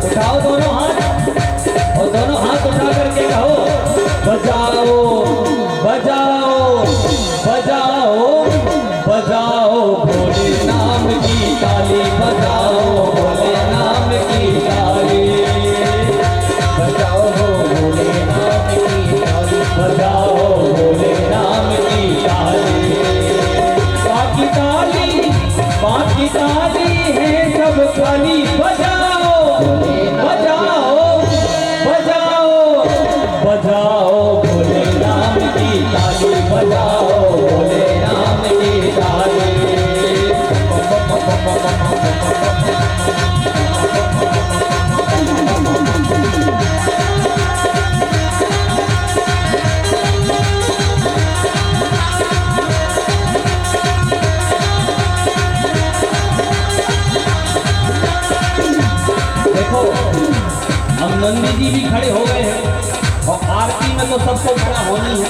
उठाओ दोनों हाथ, और दोनों हाथ उठा करके कहो, बजाओ बजाओ बजाओ बजाओ भोले नाम की ताली, बजाओ भोले नाम की ताली, बजाओ भोले नाम की ताली, बजाओ भोले नाम की ताली। बाकी ताली है सब खाली, बजाओ बजाओ बजाओ बजाओ भोले नाम की ताली, बजाओ भोले नाम की ताली। देखो हम नंदी जी भी खड़े हो गए हैं, और आरती में तो सबको खड़ा होनी है।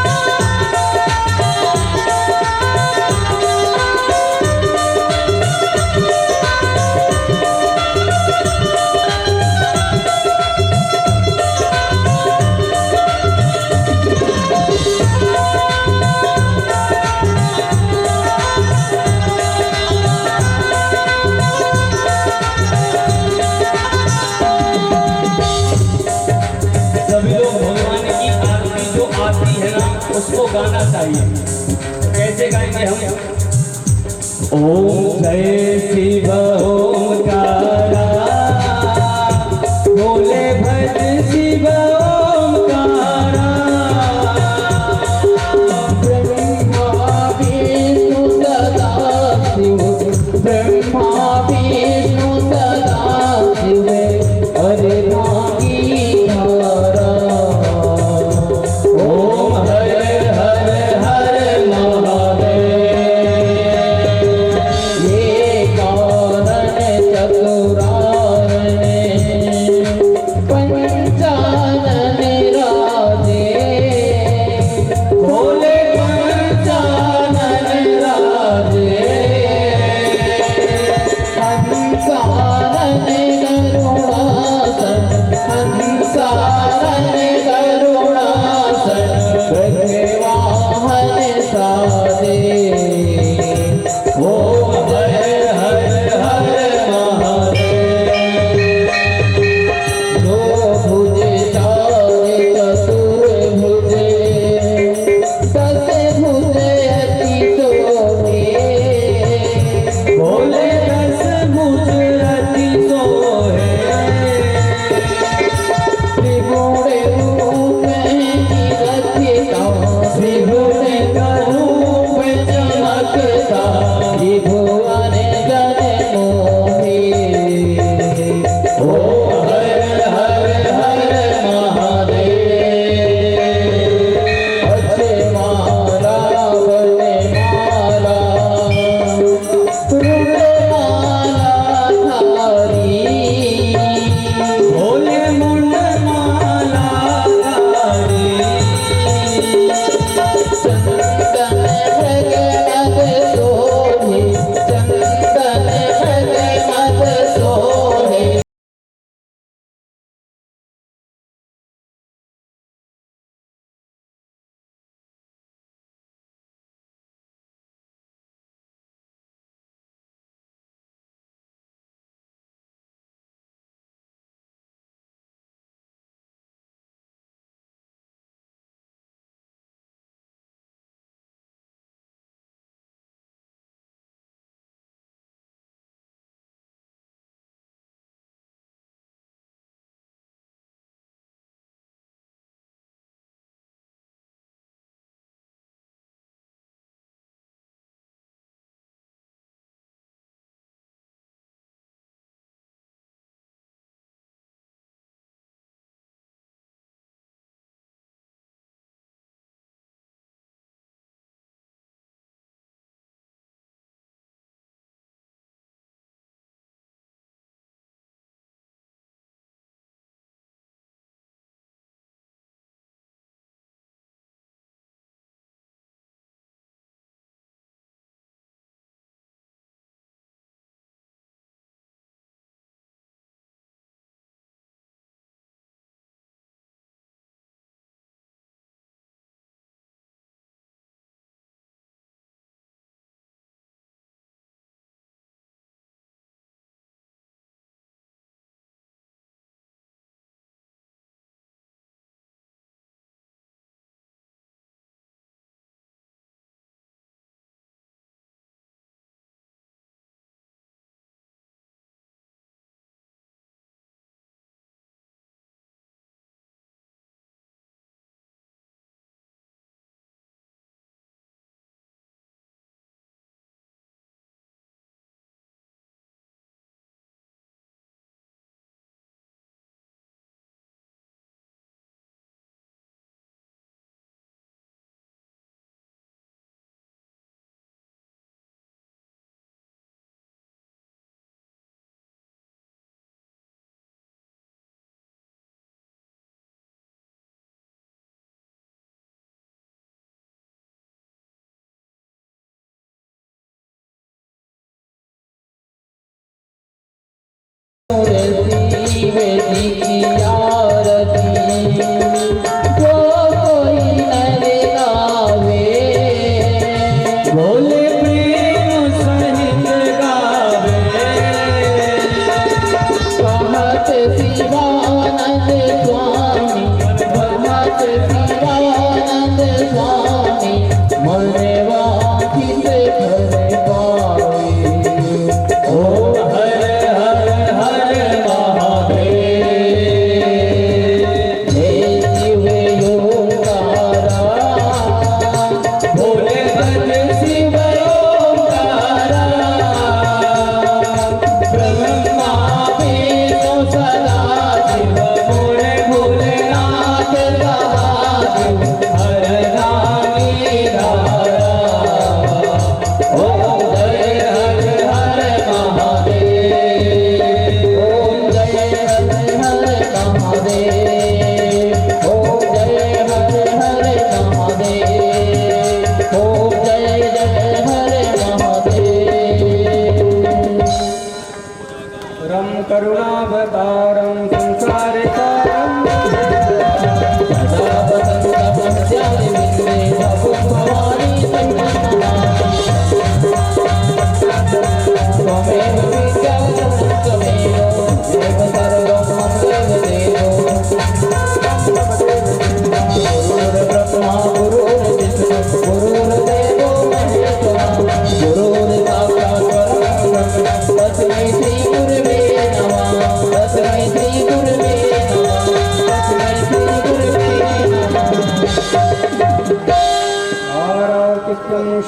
आती है ना उसको गाना चाहिए। कैसे गाएंगे हम? ओम जय शिव ओमकारा, बोले भज शिव ओमकारा। ब्रह्मा विष्णु सदा शिव, ब्रह्मा विष्णु सदा शिव, हरे भागी धारा। ओम हर हर हर महादेव। ये कारण चतुरारण्य पंच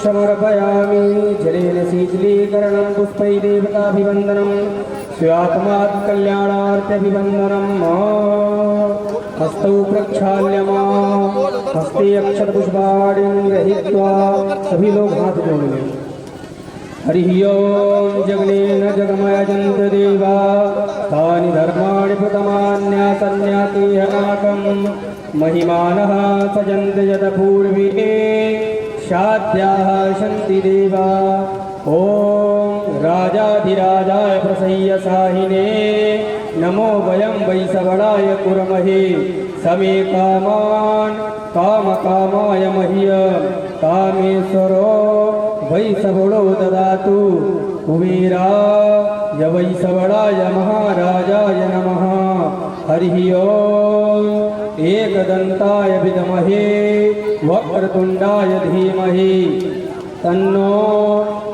समर्पयामि जलेन शीतलीकरणं पुष्पैः देवताभिवन्दनं स्यात्मात् कल्याणार्थ्यभिवन्दनम् हस्तौ प्रक्षाल्य हस्ते अक्षतपुष्पाणिं गृहीत्वा सभी लोग हाथ जोड़ लें। हरि ओम जगनेन जगमयजन्त देवा तानि धर्माणि प्रथमान्यासन्याति अनाकं महिमानः सजन्त यत पूर्वे शाद्याः सन्ति देवा। ओम राजाधिराजाय प्रसह्य साहिने नमो वयं वै सवडाय कुर्महे समे कामान् कामकामाय मह्यं कामेश्वरो वै सबड़ो ददातु कुबेराय वै सबड़ाय महाराजाय नमः। हरि ओम एकदन्ताय विद्महे वक्रतुण्डाय धीमहि तन्नो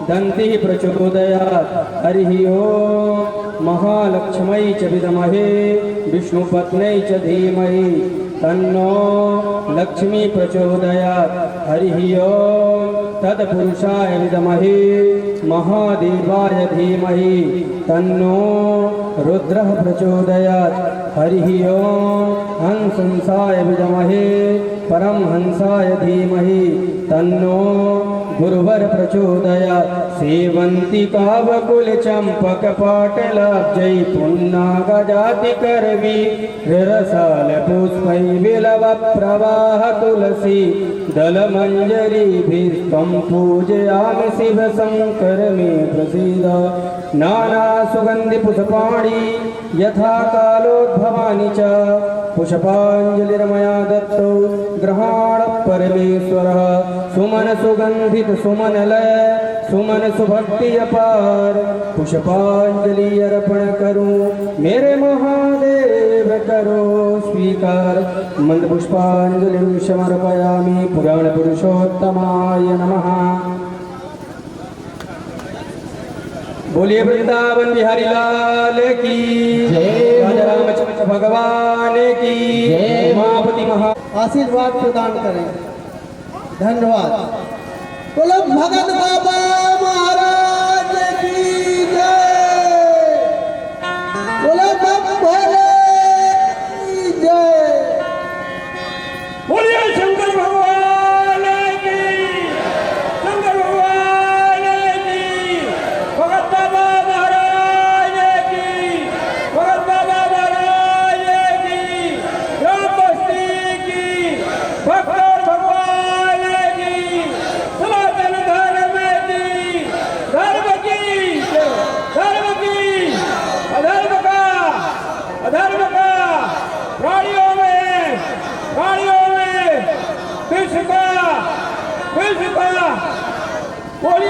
दन्तिः प्रचोदयात्। हरि ओम महालक्ष्मै च विद्महे विष्णुपत्न्यै च धीमहि तन्नो लक्ष्मी प्रचोदयात्। हरि ओम तत्पुरुषाय विद्महे महादेवाय धीमहि तन्नो रुद्रः प्रचोदयात्। हरि ओम हंसंसाय विद्महे परमहंसाय धीमहि तन्नो गुरुवर प्रचोदयात्। सेवन्तिकावकुल चंपक पाटलाब्जै पुन्नागजाति करवी रसाल पुष्पै विलव प्रवाह तुलसी दलमञ्जरीभिस्त्वं पूजयामि शिव शंकर मे प्रसीद। नाना सुगन्धि पुष्पाणि यथा कालोद्भवानि च पुष्पाञ्जलिर्मया दत्तौ गृहाण परमेश्वरः। सुमन सुगंधित सुमन लय सुमन सुभक्ति अपार पुष्पांजलि अर्पण करूं मेरे महादेव करो स्वीकार। मंद पुष्पांजलि समर्पयामि पुराण पुरुषोत्तमाय नमः। बोलिए वृंदावन बिहारी लाल की जय। राजा रामचंद्र भगवान की जय। उमापति महा आशीर्वाद प्रदान करें। धन्यवाद। बोलो भगत बाबा महाराज की जय। बोलो बाबा भोले की जय। बोलिए शंकर भगवान की शंकर भगवान की भगत बाबा महाराज की भगत बाबा महाराज की रामबस्ती की भक्त भगवान की सनातन धर्म की अधर्म का प्राणियों में विश्व का बोलिए